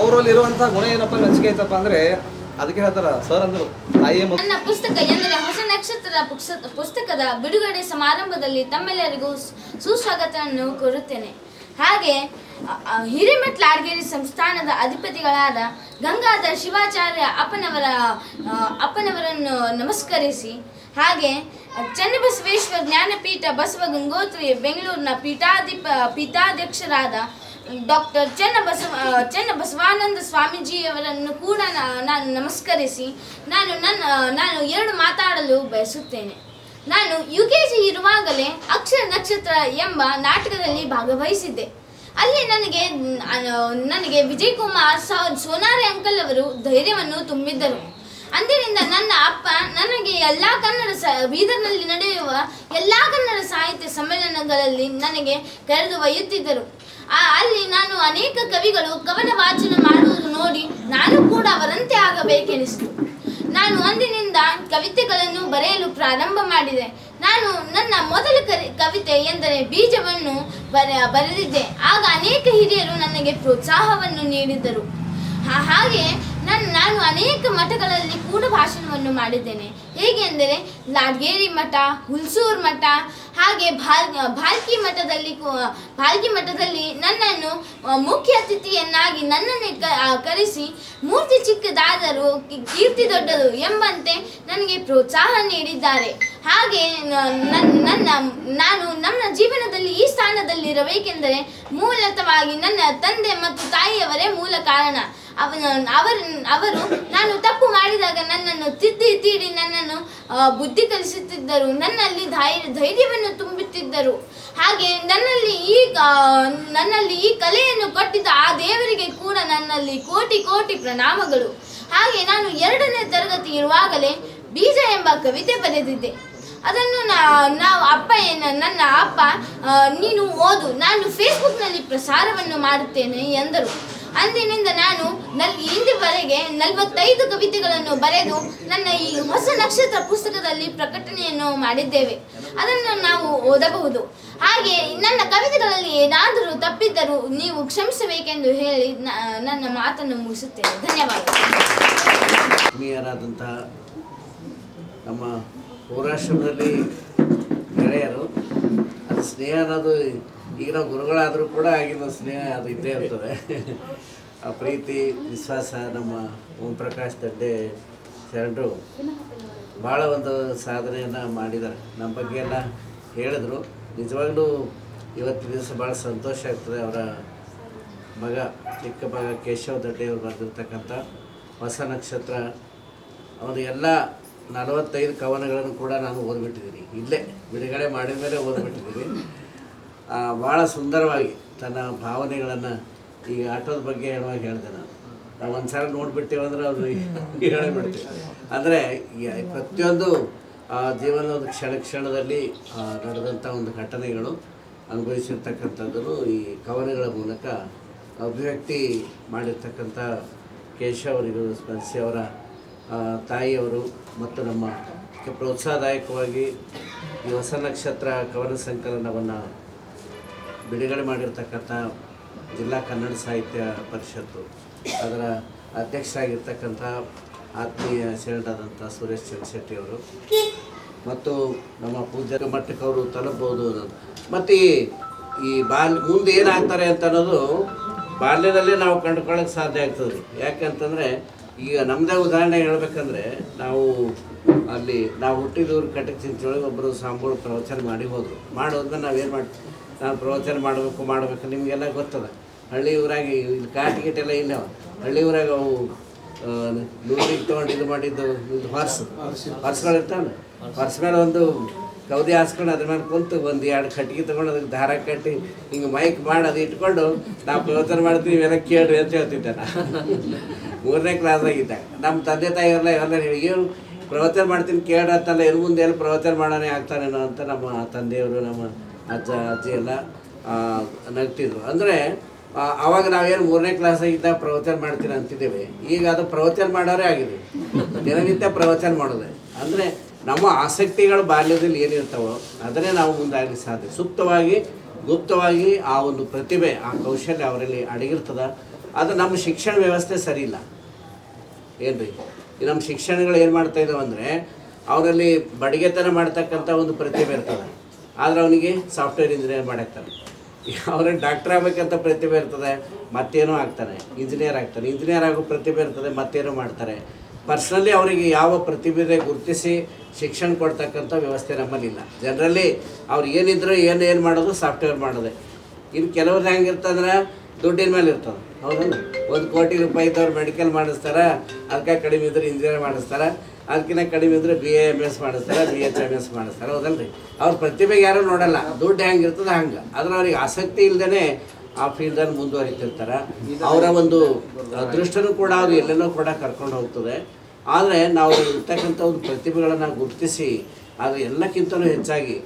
ಅವರಲ್ಲಿರುವಂಥ ಗುಣ ಏನಪ್ಪ ಮೆಚ್ಚುಗೆ ಐತಪ್ಪ ಅಂದರೆ, ಅದಕ್ಕೆ ಹೇಳ್ತಾರೆ ಸರ್ ಅಂದರು ತಾಯಿಯ ನನ್ನ ಪುಸ್ತಕ ಎಂದರೆ ಹೊಸ ನಕ್ಷತ್ರ ಪುಸ್ತಕದ ಬಿಡುಗಡೆ ಸಮಾರಂಭದಲ್ಲಿ ತಮ್ಮೆಲ್ಲರಿಗೂ ಸುಸ್ವಾಗತವನ್ನು ಕೋರುತ್ತೇನೆ. ಹಾಗೆ ಹಿರೇಮಠ ಲಾಡ್ಗೇರಿ ಸಂಸ್ಥಾನದ ಅಧಿಪತಿಗಳಾದ ಗಂಗಾಧರ ಶಿವಾಚಾರ್ಯ ಅಪ್ಪನವರನ್ನು ನಮಸ್ಕರಿಸಿ, ಹಾಗೆ ಚನ್ನಬಸವೇಶ್ವರ ಜ್ಞಾನಪೀಠ ಬಸವ ಗಂಗೋತ್ರಿ ಬೆಂಗಳೂರಿನ ಪೀಠಾಧ್ಯಕ್ಷರಾದ ಡಾಕ್ಟರ್ ಚನ್ನಬಸವಾನಂದ ಸ್ವಾಮೀಜಿಯವರನ್ನು ಕೂಡ ನಾನು ನಮಸ್ಕರಿಸಿ ನಾನು ಎರಡು ಮಾತಾಡಲು ಬಯಸುತ್ತೇನೆ. ನಾನು UKG ಇರುವಾಗಲೇ ಅಕ್ಷರ ನಕ್ಷತ್ರ ಎಂಬ ನಾಟಕದಲ್ಲಿ ಭಾಗವಹಿಸಿದ್ದೆ. ಅಲ್ಲಿ ನನಗೆ ವಿಜಯ್ ಕುಮಾರ್ ಸೋನಾರಿ ಅಂಕಲ್ ಅವರು ಧೈರ್ಯವನ್ನು ತುಂಬಿದ್ದರು. ಅಂದಿನಿಂದ ನನ್ನ ಅಪ್ಪ ನನಗೆ ಬೀದರ್ನಲ್ಲಿ ನಡೆಯುವ ಎಲ್ಲ ಕನ್ನಡ ಸಾಹಿತ್ಯ ಸಮ್ಮೇಳನಗಳಲ್ಲಿ ನನಗೆ ಕರೆದು ಒಯ್ಯುತ್ತಿದ್ದರು. ಅಲ್ಲಿ ನಾನು ಅನೇಕ ಕವಿಗಳು ಕವನ ವಾಚನ ಮಾಡುವುದು ನೋಡಿ ನಾನು ಕೂಡ ಅವರಂತೆ ಆಗಬೇಕೆನಿಸಿತು. ನಾನು ಅಂದಿನಿಂದ ಕವಿತೆಗಳನ್ನು ಬರೆಯಲು ಪ್ರಾರಂಭ ಮಾಡಿದೆ. ನಾನು ನನ್ನ ಮೊದಲ ಕವಿತೆ ಎಂದರೆ ಬೀಜವನ್ನು ಬರೆದಿದ್ದೆ. ಆಗ ಅನೇಕ ಹಿರಿಯರು ನನಗೆ ಪ್ರೋತ್ಸಾಹವನ್ನು ನೀಡಿದ್ದರು. ಹಾಗೆ ನಾನು ಅನೇಕ ಮಠಗಳಲ್ಲಿ ಕೂಡ ಭಾಷಣವನ್ನು ಮಾಡಿದ್ದೇನೆ. ಹೇಗೆ ಅಂದರೆ ಲಾಡ್ಗೇರಿ ಮಠ, ಹುಲ್ಸೂರು ಮಠ, ಹಾಗೆ ಭಾಲ್ಕಿ ಮಠದಲ್ಲಿ ನನ್ನನ್ನು ಮುಖ್ಯ ಅತಿಥಿಯನ್ನಾಗಿ ನನ್ನನ್ನೇ ಕರೆಸಿ ಮೂರ್ತಿ ಚಿಕ್ಕದಾದರೂ ಕೀರ್ತಿ ದೊಡ್ಡದು ಎಂಬಂತೆ ನನಗೆ ಪ್ರೋತ್ಸಾಹ ನೀಡಿದ್ದಾರೆ. ಹಾಗೆ ನಾನು ನಮ್ಮ ಜೀವನದಲ್ಲಿ ಈ ಸ್ಥಾನದಲ್ಲಿರಬೇಕೆಂದರೆ ಮೂಲತಃವಾಗಿ ನನ್ನ ತಂದೆ ಮತ್ತು ತಾಯಿಯವರೇ ಮೂಲ ಕಾರಣ. ಅವರು ನಾನು ತಪ್ಪು ಮಾಡಿದಾಗ ನನ್ನನ್ನು ತಿದ್ದಿ ನನ್ನನ್ನು ಬುದ್ಧಿ ಕಲಿಸುತ್ತಿದ್ದರು, ನನ್ನಲ್ಲಿ ಧೈರ್ಯವನ್ನು ತುಂಬುತ್ತಿದ್ದರು. ಹಾಗೆ ನನ್ನಲ್ಲಿ ಈ ಕಲೆಯನ್ನು ಕೊಟ್ಟಿದ್ದ ಆ ದೇವರಿಗೆ ಕೂಡ ನನ್ನಲ್ಲಿ ಕೋಟಿ ಕೋಟಿ ಪ್ರಣಾಮಗಳು. ಹಾಗೆ ನಾನು 2ನೇ ತರಗತಿ ಇರುವಾಗಲೇ ಬೀಜ ಎಂಬ ಕವಿತೆ ಬರೆದಿದ್ದೆ. ಅದನ್ನು ನನ್ನ ಅಪ್ಪ ನೀನು ಓದು, ನಾನು ಫೇಸ್ಬುಕ್ನಲ್ಲಿ ಪ್ರಸಾರವನ್ನು ಮಾಡುತ್ತೇನೆ ಎಂದರು. ಅಂದಿನಿಂದ ನಾನು ಇಂದಿವರೆಗೆ 45 ಕವಿತೆಗಳನ್ನು ಬರೆದು ನನ್ನ ಈ ಹೊಸ ನಕ್ಷತ್ರ ಪುಸ್ತಕದಲ್ಲಿ ಪ್ರಕಟಣೆಯನ್ನು ಮಾಡಿದ್ದೇವೆ. ಅದನ್ನು ನಾವು ಓದಬಹುದು. ಹಾಗೆ ನನ್ನ ಕವಿತೆಗಳಲ್ಲಿ ಏನಾದರೂ ತಪ್ಪಿದ್ದರೂ ನೀವು ಕ್ಷಮಿಸಬೇಕೆಂದು ಹೇಳಿ ನನ್ನ ಮಾತನ್ನು ಮುಗಿಸುತ್ತೇನೆ. ಧನ್ಯವಾದಗಳು. ಆತ್ಮೀಯರಾದಂತಹ ನಮ್ಮ ಪೌರಾಶ್ರಮದಲ್ಲಿ ಗೆಳೆಯರು, ಅದು ಸ್ನೇಹ ಅನ್ನೋದು ಈಗ ನಾವು ಗುರುಗಳಾದರೂ ಕೂಡ ಆಗಿನ ಸ್ನೇಹ ಅದು ಇದ್ದೇ ಇರ್ತದೆ. ಆ ಪ್ರೀತಿ ವಿಶ್ವಾಸ ನಮ್ಮ ಓಂ ಪ್ರಕಾಶ್ ದಡ್ಡೆ ಶರಣರು ಭಾಳ ಒಂದು ಸಾಧನೆಯನ್ನು ಮಾಡಿದ್ದಾರೆ. ನಮ್ಮ ಬಗ್ಗೆ ಎಲ್ಲ ಹೇಳಿದ್ರು. ನಿಜವಾಗ್ಲೂ ಇವತ್ತಿನ ದಿವಸ ಭಾಳ ಸಂತೋಷ ಆಗ್ತದೆ. ಅವರ ಚಿಕ್ಕ ಮಗ ಕೇಶವ್ ದಡ್ಡೆಯವರು ಬರೆದಿರ್ತಕ್ಕಂಥ ಹೊಸ ನಕ್ಷತ್ರ, ಅವನು ಎಲ್ಲ 45 ಕವನಗಳನ್ನು ಕೂಡ ನಾನು ಓದ್ಬಿಟ್ಟಿದ್ದೀನಿ. ಇಲ್ಲೇ ಬಿಡುಗಡೆ ಮಾಡಿದ ಮೇಲೆ ಓದ್ಬಿಟ್ಟಿದ್ದೀನಿ. ಭಾಳ ಸುಂದರವಾಗಿ ತನ್ನ ಭಾವನೆಗಳನ್ನು ಈಗ ಆಟೋದ ಬಗ್ಗೆ ಹೇಳುವಾಗ ಹೇಳಿದೆ. ನಾವು ಒಂದು ಸಲ ನೋಡಿಬಿಟ್ಟೇವಂದ್ರೆ ಅದು ಹೇಳಿಬಿಡ್ತೀವಿ. ಅಂದರೆ ಪ್ರತಿಯೊಂದು ಜೀವನದ ಕ್ಷಣದಲ್ಲಿ ನಡೆದಂಥ ಒಂದು ಘಟನೆಗಳು ಅನುಭವಿಸಿರ್ತಕ್ಕಂಥದ್ದನ್ನು ಈ ಕವನಗಳ ಮೂಲಕ ಅಭಿವ್ಯಕ್ತಿ ಮಾಡಿರ್ತಕ್ಕಂಥ ಕೇಶವ್ ಅವರಿಗೂ ಸ್ಮರಿಸಿ ಅವರ ತಾಯಿಯವರು ಮತ್ತು ನಮ್ಮ ಪ್ರೋತ್ಸಾಹದಾಯಕವಾಗಿ ಈ ಹೊಸ ನಕ್ಷತ್ರ ಕವನ ಸಂಕಲನವನ್ನು ಬಿಡುಗಡೆ ಮಾಡಿರ್ತಕ್ಕಂಥ ಜಿಲ್ಲಾ ಕನ್ನಡ ಸಾಹಿತ್ಯ ಪರಿಷತ್ತು ಅದರ ಅಧ್ಯಕ್ಷರಾಗಿರ್ತಕ್ಕಂಥ ಆತ್ಮೀಯ ಶರಣರಾದಂಥ ಸುರೇಶ್ ಚಂದ್ರಶೆಟ್ಟಿಯವರು ಮತ್ತು ನಮ್ಮ ಪೂಜ್ಯ ಮಟ್ಟಕ್ಕೆ ಅವರು ತಲುಪಬಹುದು ಅನ್ನೋದು. ಮತ್ತು ಈ ಮುಂದೆ ಏನಾಗ್ತಾರೆ ಅಂತ ಅನ್ನೋದು ಬಾಲ್ಯದಲ್ಲೇ ನಾವು ಕಂಡುಕೊಳ್ಳೋಕೆ ಸಾಧ್ಯ ಆಗ್ತದೆ. ಯಾಕಂತಂದರೆ ಈಗ ನಮ್ಮದೇ ಉದಾಹರಣೆ ಹೇಳ್ಬೇಕಂದ್ರೆ ನಾವು ಹುಟ್ಟಿದವ್ರು ಕಟಕ್ ಚಿಂಚೊಳಗೆ ಒಬ್ಬರು ಸಾಂಬೋಳು ಪ್ರವಚನ ಮಾಡೋದ್ಮೇಲೆ ನಾವೇನು ಮಾಡ್ತೀವಿ, ನಾನು ಪ್ರವಚನ ಮಾಡಬೇಕು ನಿಮಗೆಲ್ಲ ಗೊತ್ತದ. ಹಳ್ಳಿ ಊರಾಗಿ ಇಲ್ಲಿ ಕಾಟಿಗೆಲ್ಲ ಇಲ್ಲವ. ಹಳ್ಳಿ ಊರಾಗ ಅವು ನೂರಿಗೆ ತೊಗೊಂಡು ಇದು ಮಾಡಿದ್ದು ಹೊರ್ಸ್ಗಳು ಇರ್ತಾವೆ. ಹೊರ್ಸ್ ಮೇಲೆ ಒಂದು ಕೌದಿ ಹಾಸ್ಕೊಂಡು ಅದ್ರ ಮೇಲೆ ಕುಂತು 1-2 ಕಟ್ಟಿಗೆ ತೊಗೊಂಡು ಅದಕ್ಕೆ ದಾರ ಕಟ್ಟಿ ಹಿಂಗೆ ಮೈಕ್ ಮಾಡಿ ಅದು ಇಟ್ಕೊಂಡು ನಾವು ಪ್ರವಚನ ಮಾಡ್ತೀವಿ, ಇವೆಲ್ಲ ಕೇಳ್ರಿ ಅಂತ ಹೇಳ್ತಿದ್ದೆ. 3ನೇ ಕ್ಲಾಸಾಗಿದ್ದಾಗ ನಮ್ಮ ತಂದೆ ತಾಯಿಯವ್ರಲ್ಲ ಇವೆಲ್ಲ ಏನು ಪ್ರವಚನ ಮಾಡ್ತೀನಿ ಕೇಳ್ರಿ ಅಂತಲ್ಲ, ಇನ್ನು ಮುಂದೆ ಎಲ್ಲ ಪ್ರವಚನ ಮಾಡೋನೇ ಆಗ್ತಾನೇನೋ ಅಂತ ನಮ್ಮ ತಂದೆಯವರು ನಮ್ಮ ಅಜ್ಜಿ ಎಲ್ಲ ನಗ್ತಿದ್ರು. ಅಂದರೆ ಆವಾಗ ನಾವೇನು 3ನೇ ಕ್ಲಾಸಾಗಿದ್ದಾಗ ಪ್ರವಚನ ಮಾಡ್ತೀನಿ ಅಂತಿದ್ದೇವೆ. ಈಗ ಅದು ಪ್ರವಚನ ಮಾಡೋರೇ ಆಗಿದೆ, ದಿನನಿತ್ಯ ಪ್ರವಚನ ಮಾಡೋದೆ. ಅಂದರೆ ನಮ್ಮ ಆಸಕ್ತಿಗಳು ಬಾಲ್ಯದಲ್ಲಿ ಏನಿರ್ತಾವೋ ಅದನ್ನೇ ನಾವು ಮುಂದಾಗಲಿ ಸಾಧ್ಯ. ಸೂಕ್ತವಾಗಿ ಗುಪ್ತವಾಗಿ ಆ ಒಂದು ಪ್ರತಿಭೆ, ಆ ಕೌಶಲ್ಯ ಅವರಲ್ಲಿ ಅಡಗಿರ್ತದೆ. ಅದು ನಮ್ಮ ಶಿಕ್ಷಣ ವ್ಯವಸ್ಥೆ ಸರಿ ಇಲ್ಲ ಏನ್ರಿ. ಈ ನಮ್ಮ ಶಿಕ್ಷಣಗಳು ಏನು ಮಾಡ್ತಾ ಇದ್ದಾವೆ ಅಂದರೆ ಅವರಲ್ಲಿ ಬಡಿಗೆತನ ಮಾಡ್ತಕ್ಕಂಥ ಒಂದು ಪ್ರತಿಭೆ ಇರ್ತದೆ, ಆದರೆ ಅವನಿಗೆ ಸಾಫ್ಟ್ವೇರ್ ಇಂಜಿನಿಯರ್ ಮಾಡಾಕ್ತಾನೆ. ಅವ್ರಿಗೆ ಡಾಕ್ಟರ್ ಆಗ್ಬೇಕಂತ ಪ್ರತಿಭೆ ಇರ್ತದೆ, ಮತ್ತೇನೋ ಆಗ್ತಾನೆ, ಇಂಜಿನಿಯರ್ ಆಗ್ತಾನೆ, ಇಂಜಿನಿಯರ್ ಆಗೋ ಪ್ರತಿಭೆ ಇರ್ತದೆ, ಮತ್ತೇನೋ ಮಾಡ್ತಾರೆ. ಪರ್ಸ್ನಲಿ ಅವರಿಗೆ ಯಾವ ಪ್ರತಿಭೆ ಗುರುತಿಸಿ ಶಿಕ್ಷಣ ಕೊಡ್ತಕ್ಕಂಥ ವ್ಯವಸ್ಥೆ ನಮ್ಮಲ್ಲಿಲ್ಲ. ಜನರಲ್ಲಿ ಅವ್ರು ಏನಿದ್ರು ಏನು ಮಾಡೋದು ಸಾಫ್ಟ್ವೇರ್ ಮಾಡೋದೆ. ಇನ್ನು ಕೆಲವ್ರು ಹೆಂಗಿರ್ತಂದ್ರೆ ದುಡ್ಡಿನ ಮೇಲೆ ಇರ್ತದೆ. ಹೌದಲ್ಲ, 1 ಕೋಟಿ ರೂಪಾಯಿ ಇದ್ದವ್ರು ಮೆಡಿಕಲ್ ಮಾಡಿಸ್ತಾರೆ, ಅದಕ್ಕೆ ಕಡಿಮೆ ಇದ್ರೆ ಇಂಜಿನಿಯರ್ ಮಾಡಿಸ್ತಾರೆ, ಅದಕ್ಕಿಂತ ಕಡಿಮೆ ಇದ್ರೆ BA-MS ಮಾಡಿಸ್ತಾರೆ, BH-MS ಮಾಡಿಸ್ತಾರೆ. ಹೌದಲ್ರಿ, ಅವ್ರ ಪ್ರತಿಭೆಗೆ ಯಾರೂ ನೋಡಲ್ಲ, ದುಡ್ಡು ಹೆಂಗಿರ್ತದೆ ಹಂಗೆ. ಆದ್ರೆ ಅವ್ರಿಗೆ ಆಸಕ್ತಿ ಇಲ್ಲದೇ ಆ ಫೀಲ್ಡಲ್ಲಿ ಮುಂದುವರಿತಿರ್ತಾರೆ. ಅವರ ಒಂದು ಅದೃಷ್ಟನೂ ಕೂಡ ಅವ್ರು ಎಲ್ಲೆಲ್ಲೋ ಕೂಡ ಕರ್ಕೊಂಡು ಹೋಗ್ತದೆ. ಆದರೆ ನಾವು ಇರ್ತಕ್ಕಂಥ ಒಂದು ಪ್ರತಿಭೆಗಳನ್ನು ಗುರುತಿಸಿ, ಆದರೆ ಎಲ್ಲಕ್ಕಿಂತಲೂ ಹೆಚ್ಚಾಗಿ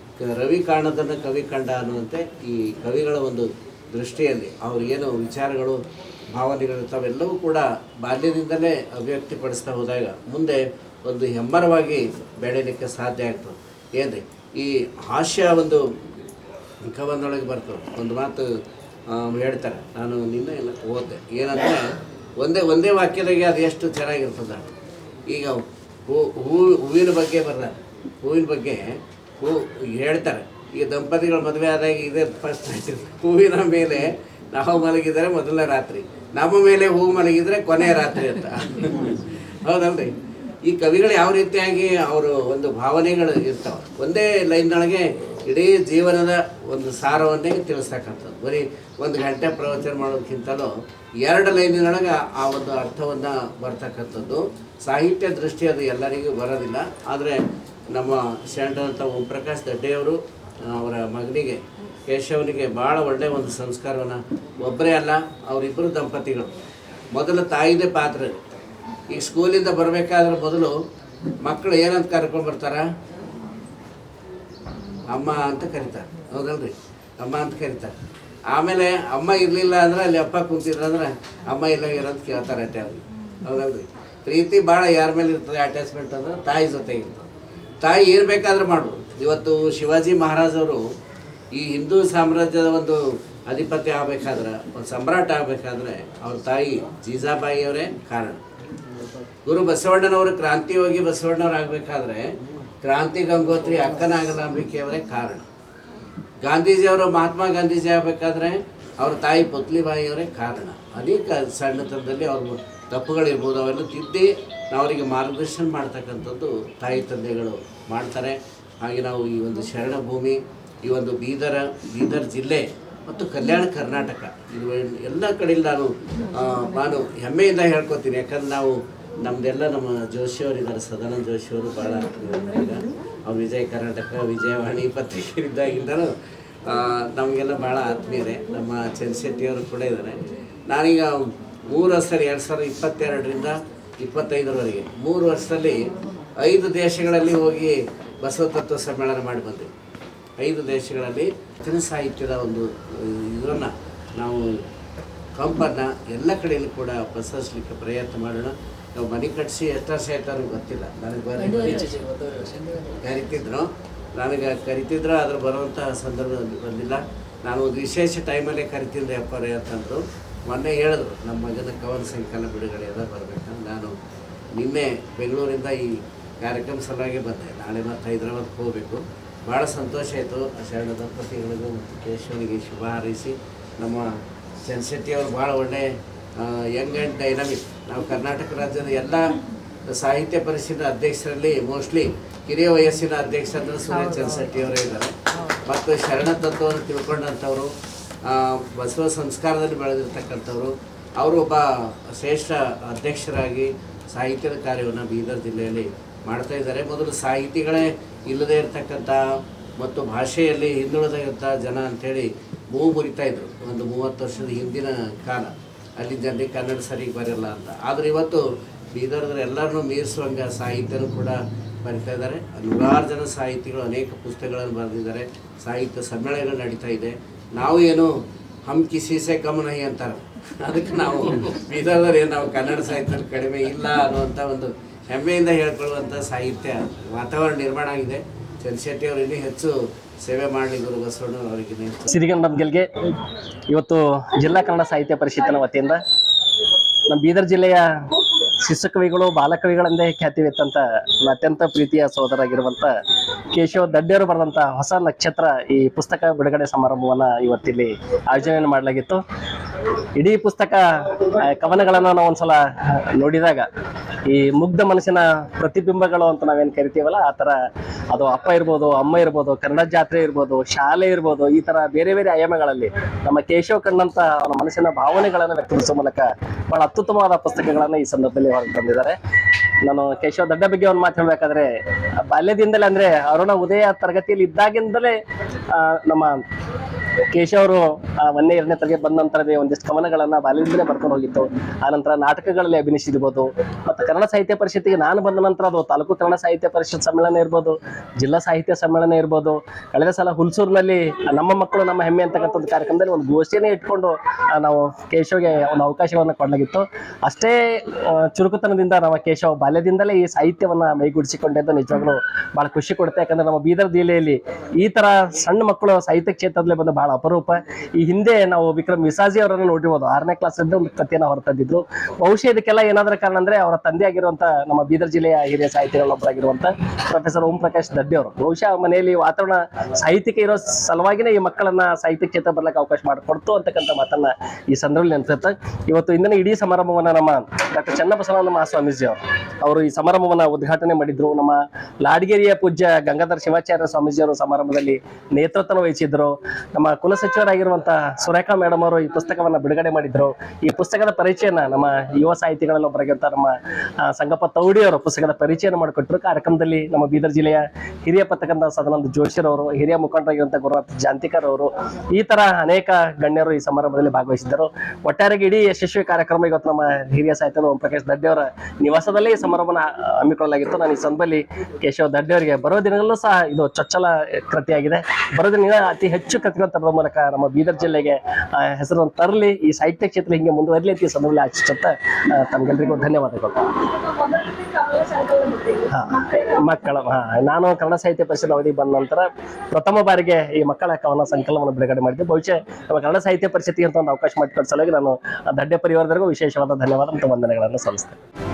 ರವಿ ಕಾಣದನ್ನು ಕವಿ ಕಂಡ ಅನ್ನುವಂತೆ ಈ ಕವಿಗಳ ಒಂದು ದೃಷ್ಟಿಯಲ್ಲಿ ಅವ್ರಿಗೇನು ವಿಚಾರಗಳು, ಭಾವನೆಗಳು ತಾವೆಲ್ಲವೂ ಕೂಡ ಬಾಲ್ಯದಿಂದಲೇ ಅಭಿವ್ಯಕ್ತಿಪಡಿಸ್ತಾ ಹೋದಾಗ ಮುಂದೆ ಒಂದು ಹೆಮ್ಮರವಾಗಿ ಬೆಳೀಲಿಕ್ಕೆ ಸಾಧ್ಯ ಆಗ್ತದೆ. ಏನ್ರಿ, ಈ ಹಾಸ್ಯ ಒಂದು ಕವನದೊಳಗೆ ಬರ್ತದೆ. ಒಂದು ಮಾತು ಹೇಳ್ತಾರೆ, ನಾನು ನಿನ್ನೆ ಎಲ್ಲ ಓದಿದೆ. ಏನಂದರೆ ಒಂದೇ ವಾಕ್ಯದಾಗೆ ಅದು ಎಷ್ಟು ಚೆನ್ನಾಗಿರ್ತದೆ. ಈಗ ಹೂವಿನ ಬಗ್ಗೆ ಬರ್ತಾರೆ, ಹೂವಿನ ಬಗ್ಗೆ ಹೇಳ್ತಾರೆ. ಈಗ ದಂಪತಿಗಳ ಮದುವೆ ಆದಾಗ ಇದೇ ಫಸ್ಟ್ ಹೂವಿನ ಮೇಲೆ ನಾವು ಮಲಗಿದರೆ ಮೊದಲನೇ ರಾತ್ರಿ, ನಮ್ಮ ಮೇಲೆ ಹೂವು ಮಲಗಿದರೆ ಕೊನೆಯ ರಾತ್ರಿ ಅಂತ. ಹೌದಲ್ರಿ, ಈ ಕವಿಗಳು ಯಾವ ರೀತಿಯಾಗಿ ಅವರು ಒಂದು ಭಾವನೆಗಳು ಇರ್ತಾವೆ. ಒಂದೇ ಲೈನ್ನೊಳಗೆ ಇಡೀ ಜೀವನದ ಒಂದು ಸಾರವನ್ನೇ ತಿಳಿಸ್ತಕ್ಕಂಥದ್ದು. ಬರೀ 1 ಗಂಟೆ ಪ್ರವಚನ ಮಾಡೋದಕ್ಕಿಂತಲೂ 2 ಲೈನಿನೊಳಗೆ ಆ ಒಂದು ಅರ್ಥವನ್ನು ಬರ್ತಕ್ಕಂಥದ್ದು. ಸಾಹಿತ್ಯ ದೃಷ್ಟಿ ಅದು ಎಲ್ಲರಿಗೂ ಬರೋದಿಲ್ಲ. ಆದರೆ ನಮ್ಮ ಶರಣರಂಥ ಓಂ ಪ್ರಕಾಶ್ ದಡ್ಡೆಯವರು ಅವರ ಮಗನಿಗೆ ಕೇಶವನಿಗೆ ಭಾಳ ಒಳ್ಳೆಯ ಒಂದು ಸಂಸ್ಕಾರವನ್ನು, ಒಬ್ಬರೇ ಅಲ್ಲ ಅವರಿಬ್ಬರು ದಂಪತಿಗಳು, ಮೊದಲು ತಾಯಿದೇ ಪಾತ್ರ. ಈಗ ಸ್ಕೂಲಿಂದ ಬರಬೇಕಾದ್ರೆ ಮೊದಲು ಮಕ್ಕಳು ಏನಂತ ಕರ್ಕೊಂಡ್ಬರ್ತಾರ, ಅಮ್ಮ ಅಂತ ಕರೀತಾರೆ. ಹೌದಲ್ರಿ, ಅಮ್ಮ ಅಂತ ಕರೀತಾರೆ. ಆಮೇಲೆ ಅಮ್ಮ ಇರಲಿಲ್ಲ ಅಂದ್ರೆ ಅಲ್ಲಿ ಅಪ್ಪ ಕೂತಿದ್ರಂದ್ರೆ ಅಮ್ಮ ಇಲ್ಲ ಇರೋದು ಕೇಳ್ತಾರೆ ಅಟ್ಟೆ ಅವ್ರಿಗೆ. ಹೌದಲ್ರಿ, ಪ್ರೀತಿ ಭಾಳ ಯಾರ ಮೇಲೆ ಇರ್ತದೆ ಅಟ್ಯಾಚ್ಮೆಂಟ್ ಅಂದ್ರೆ ತಾಯಿ ಜೊತೆ ಇರ್ತದೆ. ತಾಯಿ ಏನು ಬೇಕಾದ್ರೆ ಮಾಡ್ಬೋದು. ಇವತ್ತು ಶಿವಾಜಿ ಮಹಾರಾಜವರು ಈ ಹಿಂದೂ ಸಾಮ್ರಾಜ್ಯದ ಒಂದು ಅಧಿಪತಿ ಆಗಬೇಕಾದ್ರೆ, ಒಂದು ಸಮ್ರಾಟ ಆಗಬೇಕಾದ್ರೆ ಅವ್ರ ತಾಯಿ ಜೀಜಾಬಾಯಿಯವರೇ ಕಾರಣ. ಗುರು ಬಸವಣ್ಣನವರು ಕ್ರಾಂತಿಯೋಗಿ ಬಸವಣ್ಣವ್ರು ಆಗಬೇಕಾದ್ರೆ ಕ್ರಾಂತಿ ಗಂಗೋತ್ರಿ ಅಕ್ಕನಾಗಲಾಂಬಿಕೆಯವರೇ ಕಾರಣ. ಗಾಂಧೀಜಿಯವರು ಮಹಾತ್ಮ ಗಾಂಧೀಜಿ ಆಗಬೇಕಾದ್ರೆ ಅವ್ರ ತಾಯಿ ಪುತ್ಲಿಬಾಯಿಯವರೇ ಕಾರಣ. ಅನೇಕ ಸಣ್ಣತನದಲ್ಲಿ ಅವ್ರ ತಪ್ಪುಗಳಿರ್ಬೋದು, ಅವೆಲ್ಲ ತಿದ್ದಿ ನಾವು ಅವರಿಗೆ ಮಾರ್ಗದರ್ಶನ ಮಾಡ್ತಕ್ಕಂಥದ್ದು ತಾಯಿ ತಂದೆಗಳು ಮಾಡ್ತಾರೆ. ಹಾಗೆ ನಾವು ಈ ಒಂದು ಶರಣ ಭೂಮಿ, ಈ ಒಂದು ಬೀದರ್ ಜಿಲ್ಲೆ ಮತ್ತು ಕಲ್ಯಾಣ ಕರ್ನಾಟಕ ಇದು ಎಲ್ಲ ಕಡೆಯಲ್ಲಿ ನಾನು ಹೆಮ್ಮೆಯಿಂದ ಹೇಳ್ಕೊತೀನಿ. ಯಾಕಂದ್ರೆ ನಾವು ನಮ್ಮದೆಲ್ಲ ನಮ್ಮ ಜೋಶಿಯವರಿದ್ದಾರೆ, ಸದಾನಂದ ಜೋಶಿಯವರು ಭಾಳ ಈಗ ಅವ್ರು ವಿಜಯ ಕರ್ನಾಟಕ, ವಿಜಯವಾಣಿ ಪತ್ರಿಕೆಯಿಂದಾಗಿಂದಲೂ ನಮಗೆಲ್ಲ ಭಾಳ ಆತ್ಮೀಯರೇ. ನಮ್ಮ ಚಂದ್ರಶೆಟ್ಟಿಯವರು ಕೂಡ ಇದ್ದಾರೆ. ನಾನೀಗ 3 ವರ್ಷ 2022ರಿಂದ 2025ರವರೆಗೆ 3 ವರ್ಷದಲ್ಲಿ 5 ದೇಶಗಳಲ್ಲಿ ಹೋಗಿ ಬಸವ ತತ್ವ ಸಮ್ಮೇಳನ ಮಾಡಿ ಬಂದೆವು. 5 ದೇಶಗಳಲ್ಲಿ ವಚನ ಸಾಹಿತ್ಯದ ಒಂದು ಇದನ್ನು ನಾವು ಕಂಪನ್ನು ಎಲ್ಲ ಕಡೆಯಲ್ಲೂ ಕೂಡ ಪಸರಿಸಲಿಕ್ಕೆ ಪ್ರಯತ್ನ ಮಾಡೋಣ. ನಾವು ಮನೆ ಕಟ್ಟಿಸಿ ಎಷ್ಟು ವರ್ಷ ಆಯ್ತು ನನಗೆ ಗೊತ್ತಿಲ್ಲ. ನನಗೆ ಕರಿತಿದ್ರು ಅದ್ರ ಬರುವಂಥ ಸಂದರ್ಭ ಬಂದಿಲ್ಲ. ನಾನು ಒಂದು ವಿಶೇಷ ಟೈಮಲ್ಲೇ ಕರಿತಿದ್ದೆ ಅಪ್ಪರೇ ಅಂತಂದರು. ಮೊನ್ನೆ ಹೇಳಿದ್ರು ನಮ್ಮ ಮಗನ ಕವನ ಸಂಕಲನ ಬಿಡುಗಡೆ ಅದ ಬರಬೇಕಂತ. ನಾನು ನಿನ್ನೆ ಬೆಂಗಳೂರಿಂದ ಈ ಕಾರ್ಯಕ್ರಮ ಸಲುವಾಗಿ ಬಂದೆ. ನಾಳೆ ಮತ್ತು ಹೈದರಾಬಾದ್ಗೆ ಹೋಗಬೇಕು. ಭಾಳ ಸಂತೋಷ ಆಯಿತು. ಶರಣ ದಂಪತಿಗಳಿಗೂ ಮತ್ತು ಕೇಶವನಿಗೆ ಶುಭ ಹಾರೈಸಿ, ನಮ್ಮ ಚಂದ್ರಶೆಟ್ಟಿಯವರು ಭಾಳ ಒಳ್ಳೆ ಯಂಗ್ ಆ್ಯಂಡ್ ಡೈನಮಿಕ್. ನಾವು ಕರ್ನಾಟಕ ರಾಜ್ಯದ ಎಲ್ಲ ಸಾಹಿತ್ಯ ಪರಿಷತ್ತಿನ ಅಧ್ಯಕ್ಷರಲ್ಲಿ ಮೋಸ್ಟ್ಲಿ ಹಿರಿಯ ವಯಸ್ಸಿನ ಅಧ್ಯಕ್ಷ ಅಂದರೆ ಸೂರ್ಯ ಚಂದ್ರಶೆಟ್ಟಿಯವರೇ ಇದ್ದಾರೆ. ಮತ್ತು ಶರಣ ತತ್ವವನ್ನು ತಿಳ್ಕೊಂಡಂಥವರು, ಬಸವ ಸಂಸ್ಕಾರದಲ್ಲಿ ಬೆಳೆದಿರ್ತಕ್ಕಂಥವ್ರು. ಅವರು ಒಬ್ಬ ಶ್ರೇಷ್ಠ ಅಧ್ಯಕ್ಷರಾಗಿ ಸಾಹಿತ್ಯದ ಕಾರ್ಯವನ್ನು ಬೀದರ್ ಜಿಲ್ಲೆಯಲ್ಲಿ ಮಾಡ್ತಾಯಿದ್ದಾರೆ. ಮೊದಲು ಸಾಹಿತಿಗಳೇ ಇಲ್ಲದೇ ಇರತಕ್ಕಂಥ ಮತ್ತು ಭಾಷೆಯಲ್ಲಿ ಹಿಂದುಳಿದಂಥ ಜನ ಅಂಥೇಳಿ ಮೂಗು ಮುರಿತಾಯಿದ್ರು ಒಂದು 30 ವರ್ಷದ ಹಿಂದಿನ ಕಾಲ. ಅಲ್ಲಿ ಜನರಿಗೆ ಕನ್ನಡ ಸರಿಗೆ ಬರೋಲ್ಲ ಅಂತ. ಆದರೆ ಇವತ್ತು ಬೀದರ್ದ್ರೆ ಎಲ್ಲರನ್ನೂ ಮೀರಿಸುವಂಗೆ ಸಾಹಿತ್ಯನೂ ಕೂಡ ಬರಿತಾ ಇದ್ದಾರೆ. 100 ಜನ ಸಾಹಿತಿಗಳು ಅನೇಕ ಪುಸ್ತಕಗಳನ್ನು ಬರೆದಿದ್ದಾರೆ. ಸಾಹಿತ್ಯ ಸಮ್ಮೇಳನಗಳು ನಡೀತಾ ಇದೆ. ನಾವು ಏನು ಹಮ್ ಕಿಸಿ ಸೆ ಕಮ್ ನಹಿ ಅಂತಾರೆ, ಅದಕ್ಕೆ ನಾವು ಬೀದರ್ದಲ್ಲಿ ನಾವು ಕನ್ನಡ ಸಾಹಿತ್ಯದಲ್ಲಿ ಕಡಿಮೆ ಇಲ್ಲ ಅನ್ನುವಂಥ ಒಂದು ಹೆಮ್ಮೆಯಿಂದ ಹೇಳ್ಕೊಳ್ಳುವಂಥ ಸಾಹಿತ್ಯ ವಾತಾವರಣ ನಿರ್ಮಾಣ ಆಗಿದೆ. ಚಂದ್ರಶೆಟ್ಟಿ ಅವರು ಇನ್ನೂ ಹೆಚ್ಚು ಸೇವೆ ಮಾಡಲಿ ಗುರು ಬಸವಣ್ಣವರಿಗೆ. ಸಿರಿಗನ್ನಡ ಗೆಲ್ಗೆ ಇವತ್ತು ಜಿಲ್ಲಾ ಕನ್ನಡ ಸಾಹಿತ್ಯ ಪರಿಷತ್ತಿನ ವತಿಯಿಂದ ನಮ್ಮ ಬೀದರ್ ಜಿಲ್ಲೆಯ ಶಿಶುಕವಿಗಳು ಬಾಲಕವಿಗಳೆಂದೇ ಖ್ಯಾತಿವೆತ್ತಂತ ನನ್ನ ಅತ್ಯಂತ ಪ್ರೀತಿಯ ಸೋದರಾಗಿರುವಂಥ ಕೇಶವ ದಡ್ಡಿಯವರು ಬರೆದಂಥ ಹೊಸ ನಕ್ಷತ್ರ ಈ ಪುಸ್ತಕ ಬಿಡುಗಡೆ ಸಮಾರಂಭವನ್ನು ಇವತ್ತಿಲ್ಲಿ ಆಯೋಜನೆ ಮಾಡಲಾಗಿತ್ತು. ಇಡೀ ಪುಸ್ತಕ ಕವನಗಳನ್ನು ನಾವು ಒಂದ್ಸಲ ನೋಡಿದಾಗ ಈ ಮುಗ್ಧ ಮನಸ್ಸಿನ ಪ್ರತಿಬಿಂಬಗಳು ಅಂತ ನಾವೇನು ಕರಿತೀವಲ್ಲ ಆ ಥರ ಅದು ಅಪ್ಪ ಇರ್ಬೋದು, ಅಮ್ಮ ಇರ್ಬೋದು, ಕನ್ನಡ ಜಾತ್ರೆ ಇರ್ಬೋದು, ಶಾಲೆ ಇರ್ಬೋದು, ಈ ಥರ ಬೇರೆ ಬೇರೆ ಆಯಾಮಗಳಲ್ಲಿ ನಮ್ಮ ಕೇಶವ ಕಂಡಂಥ ಅವನ ಮನಸ್ಸಿನ ಭಾವನೆಗಳನ್ನು ವ್ಯಕ್ತಪಡಿಸುವ ಮೂಲಕ ಬಹಳ ಅತ್ಯುತ್ತಮವಾದ ಪುಸ್ತಕಗಳನ್ನು ಈ ಸಂದರ್ಭದಲ್ಲಿ ಹೊರಗೆ ತಂದಿದ್ದಾರೆ. ನಾನು ಕೇಶವ ದಡ್ಡ ಬಗ್ಗೆ ಒಂದು ಮಾತು ಹೇಳಬೇಕಾದ್ರೆ ಬಾಲ್ಯದಿಂದಲೇ ಅಂದರೆ ಅರುಣ ಉದಯ ತರಗತಿಯಲ್ಲಿ ಇದ್ದಾಗಿಂದಲೇ ನಮ್ಮ ಕೇಶವರು 1ನೇ 2ನೇ ತರಗತಿ ಬಂದ ನಂತರದೇ ಒಂದಿಷ್ಟು ಕವನಗಳನ್ನು ಬಾಲ್ಯದಿಂದಲೇ ಬರ್ಕೊಂಡು ಹೋಗಿತ್ತು. ಆನಂತರ ನಾಟಕಗಳಲ್ಲಿ ಅಭಿನಯಿಸಿರ್ಬೋದು, ಮತ್ತು ಕನ್ನಡ ಸಾಹಿತ್ಯ ಪರಿಷತ್ತಿಗೆ ನಾನು ಬಂದ ನಂತರ ಅದು ತಾಲೂಕು ಕನ್ನಡ ಸಾಹಿತ್ಯ ಪರಿಷತ್ ಸಮ್ಮೇಳನ ಇರ್ಬೋದು, ಜಿಲ್ಲಾ ಸಾಹಿತ್ಯ ಸಮ್ಮೇಳನ ಇರ್ಬೋದು, ಕಳೆದ ಸಲ ಹುಲ್ಸೂರಿನಲ್ಲಿ ನಮ್ಮ ಮಕ್ಕಳು ನಮ್ಮ ಹೆಮ್ಮೆ ಅಂತಕ್ಕಂಥ ಒಂದು ಕಾರ್ಯಕ್ರಮದಲ್ಲಿ ಒಂದು ಗೋಷ್ಠಿಯನ್ನೇ ಇಟ್ಕೊಂಡು ನಾವು ಕೇಶವ್ಗೆ ಒಂದು ಅವಕಾಶವನ್ನು ಕೊಡಲಾಗಿತ್ತು. ಅಷ್ಟೇ ಚುರುಕುತನದಿಂದ ನಮ್ಮ ಕೇಶವ್ ಬಾಲ್ಯದಿಂದಲೇ ಈ ಸಾಹಿತ್ಯವನ್ನು ಮೈಗೂಡಿಸಿಕೊಂಡಿದ್ದು ನಿಜವಾಗ್ಲೂ ಭಾಳ ಖುಷಿ ಕೊಡುತ್ತೆ. ಯಾಕಂದರೆ ನಮ್ಮ ಬೀದರ್ ಜಿಲ್ಲೆಯಲ್ಲಿ ಈ ಥರ ಸಣ್ಣ ಮಕ್ಕಳು ಸಾಹಿತ್ಯ ಕ್ಷೇತ್ರದಲ್ಲಿ ಬಂದು ಭಾಳ ಅಪರೂಪ. ಈ ಹಿಂದೆ ನಾವು ವಿಕ್ರಮ್ ವಿಸಾಜಿ ಅವರನ್ನು ನೋಡಿರ್ಬೋದು, 6ನೇ ಕ್ಲಾಸಿಂದ ಒಂದು ಕಥೆಯನ್ನು ಹೊರತಂದಿದ್ರು. ಬಹುಶಃ ಇದಕ್ಕೆಲ್ಲ ಏನಾದರೂ ಕಾರಣ ಅಂದರೆ ಅವರ ತಂದೆ ಆಗಿರುವಂಥ ನಮ್ಮ ಬೀದರ್ ಜಿಲ್ಲೆಯ ಹಿರಿಯ ಸಾಹಿತಿಗಳೊಬ್ಬರಾಗಿರುವಂಥ ಪ್ರೊಫೆಸರ್ ಓಂ ಪ್ರಕಾಶ್ ದಡ್ಡಿ ಅವರು. ಬಹುಶಃ ಮನೆಯಲ್ಲಿ ವಾತಾವರಣ ಸಾಹಿತ್ಯಕ್ಕೆ ಇರೋ ಸಲುವಾಗಿನೇ ಈ ಮಕ್ಕಳನ್ನ ಸಾಹಿತ್ಯ ಕ್ಷೇತ್ರ ಬರ್ಲಿಕ್ಕೆ ಅವಕಾಶ ಮಾಡಿಕೊಡ್ತು ಅಂತಕ್ಕಂಥ ಮಾತನ್ನ ಈ ಸಂದರ್ಭದಲ್ಲಿ ನೆನಪಿರುತ್ತೆ. ಇವತ್ತು ಇಂದಿನ ಇಡೀ ಸಮಾರಂಭವನ್ನು ನಮ್ಮ ಡಾಕ್ಟರ್ ಚನ್ನಬಸವನಂದ ಮಹಾಸ್ವಾಮೀಜಿ ಅವರು ಈ ಸಮಾರಂಭವನ್ನು ಉದ್ಘಾಟನೆ ಮಾಡಿದ್ರು. ನಮ್ಮ ಲಾಡಗೇರಿಯ ಪೂಜ್ಯ ಗಂಗಾಧರ ಶಿವಾಚಾರ್ಯ ಸ್ವಾಮೀಜಿಯವರು ಸಮಾರಂಭದಲ್ಲಿ ನೇತೃತ್ವ ವಹಿಸಿದ್ರು. ನಮ್ಮ ಕುಲಸಚಿವರಾಗಿರುವಂತಹ ಸುರೇಖಾ ಮೇಡಮ್ ಅವರು ಈ ಪುಸ್ತಕವನ್ನು ಬಿಡುಗಡೆ ಮಾಡಿದ್ರು. ಈ ಪುಸ್ತಕದ ಪರಿಚಯನ ನಮ್ಮ ಯುವ ಸಾಹಿತಿಗಳಲ್ಲಿ ಒಬ್ಬರಾಗಿರ್ತ ನಮ್ಮ ಸಂಗಪ್ಪ ತೌಡಿ ಅವರು ಪುಸ್ತಕದ ಪರಿಚಯನ ಮಾಡಿಕೊಟ್ರು. ಕಾರ್ಯಕ್ರಮದಲ್ಲಿ ನಮ್ಮ ಬೀದರ್ ಜಿಲ್ಲೆಯ ಹಿರಿಯ ಪತ್ರಕರ್ತ ಸದಾನಂದ ಜೋಶಿರವರು, ಹಿರಿಯ ಮುಖಂಡರಾಗಿರುವಂಥ ಗುರುನಾಥ್ ಜಾಂತಿಕರ್ ಅವರು, ಈ ತರ ಅನೇಕ ಗಣ್ಯರು ಈ ಸಮಾರಂಭದಲ್ಲಿ ಭಾಗವಹಿಸಿದ್ದರು. ಒಟ್ಟಾರೆಗೆ ಇಡೀ ಯಶಸ್ವಿ ಕಾರ್ಯಕ್ರಮ ಇವತ್ತು ನಮ್ಮ ಹಿರಿಯ ಸಾಹಿತ್ಯ ಓಂ ಪ್ರಕಾಶ್ ದಡ್ಡಿ ಅವರ ನಿವಾಸದಲ್ಲೇ ಈ ಸಮಾರಂಭನ ಹಮ್ಮಿಕೊಳ್ಳಲಾಗಿತ್ತು. ನಾನು ಈ ಸಂದರ್ಭದಲ್ಲಿ ಕೇಶವ ದಡ್ಡಿ ಅವರಿಗೆ ಬರೋ ದಿನಗಳಲ್ಲೂ ಸಹ ಇದು ಚೊಚ್ಚಲ ಕೃತಿಯಾಗಿದೆ. ಬರೋ ದಿನ ಅತಿ ಹೆಚ್ಚು ಕೃತಿಗಳನ್ನು ತರುವ ಮೂಲಕ ನಮ್ಮ ಬೀದರ್ ಜಿಲ್ಲೆಗೆ ಹೆಸರನ್ನು ತರಲಿ, ಈ ಸಾಹಿತ್ಯ ಕ್ಷೇತ್ರ ಹಿಂಗೆ ಮುಂದುವರಲಿ ಅಂತ ಈ ಸಂದರ್ಭದಲ್ಲಿ ಆಶಿಸುತ್ತಾ ತಮ್ಗೆಲ್ರಿಗೂ ಧನ್ಯವಾದಗಳು. ಮಕ್ಕಳ ನಾನು ಕನ್ನಡ ಸಾಹಿತ್ಯ ಪರಿಷತ್ ಅವಧಿ ಬಂದ ನಂತರ ಪ್ರಥಮ ಬಾರಿಗೆ ಈ ಮಕ್ಕಳ ಕವನ ಸಂಕಲನವನ್ನು ಬಿಡುಗಡೆ ಮಾಡಿದ್ದೆ. ಬಹುಶಃ ನಮ್ಮ ಕನ್ನಡ ಸಾಹಿತ್ಯ ಪರಿಷತ್ತಿಗೆ ಅಂತ ಒಂದು ಅವಕಾಶ ಮಾಡಿಕೊಡ್ಸಲಾಗಿ ನಾನು ದಡ್ಡೆ ಪರಿವಾರದವರೆಗೂ ವಿಶೇಷವಾದ ಧನ್ಯವಾದ ಮತ್ತು ವಂದನೆಗಳನ್ನು ಸಲ್ಲಿಸ್ತೇನೆ.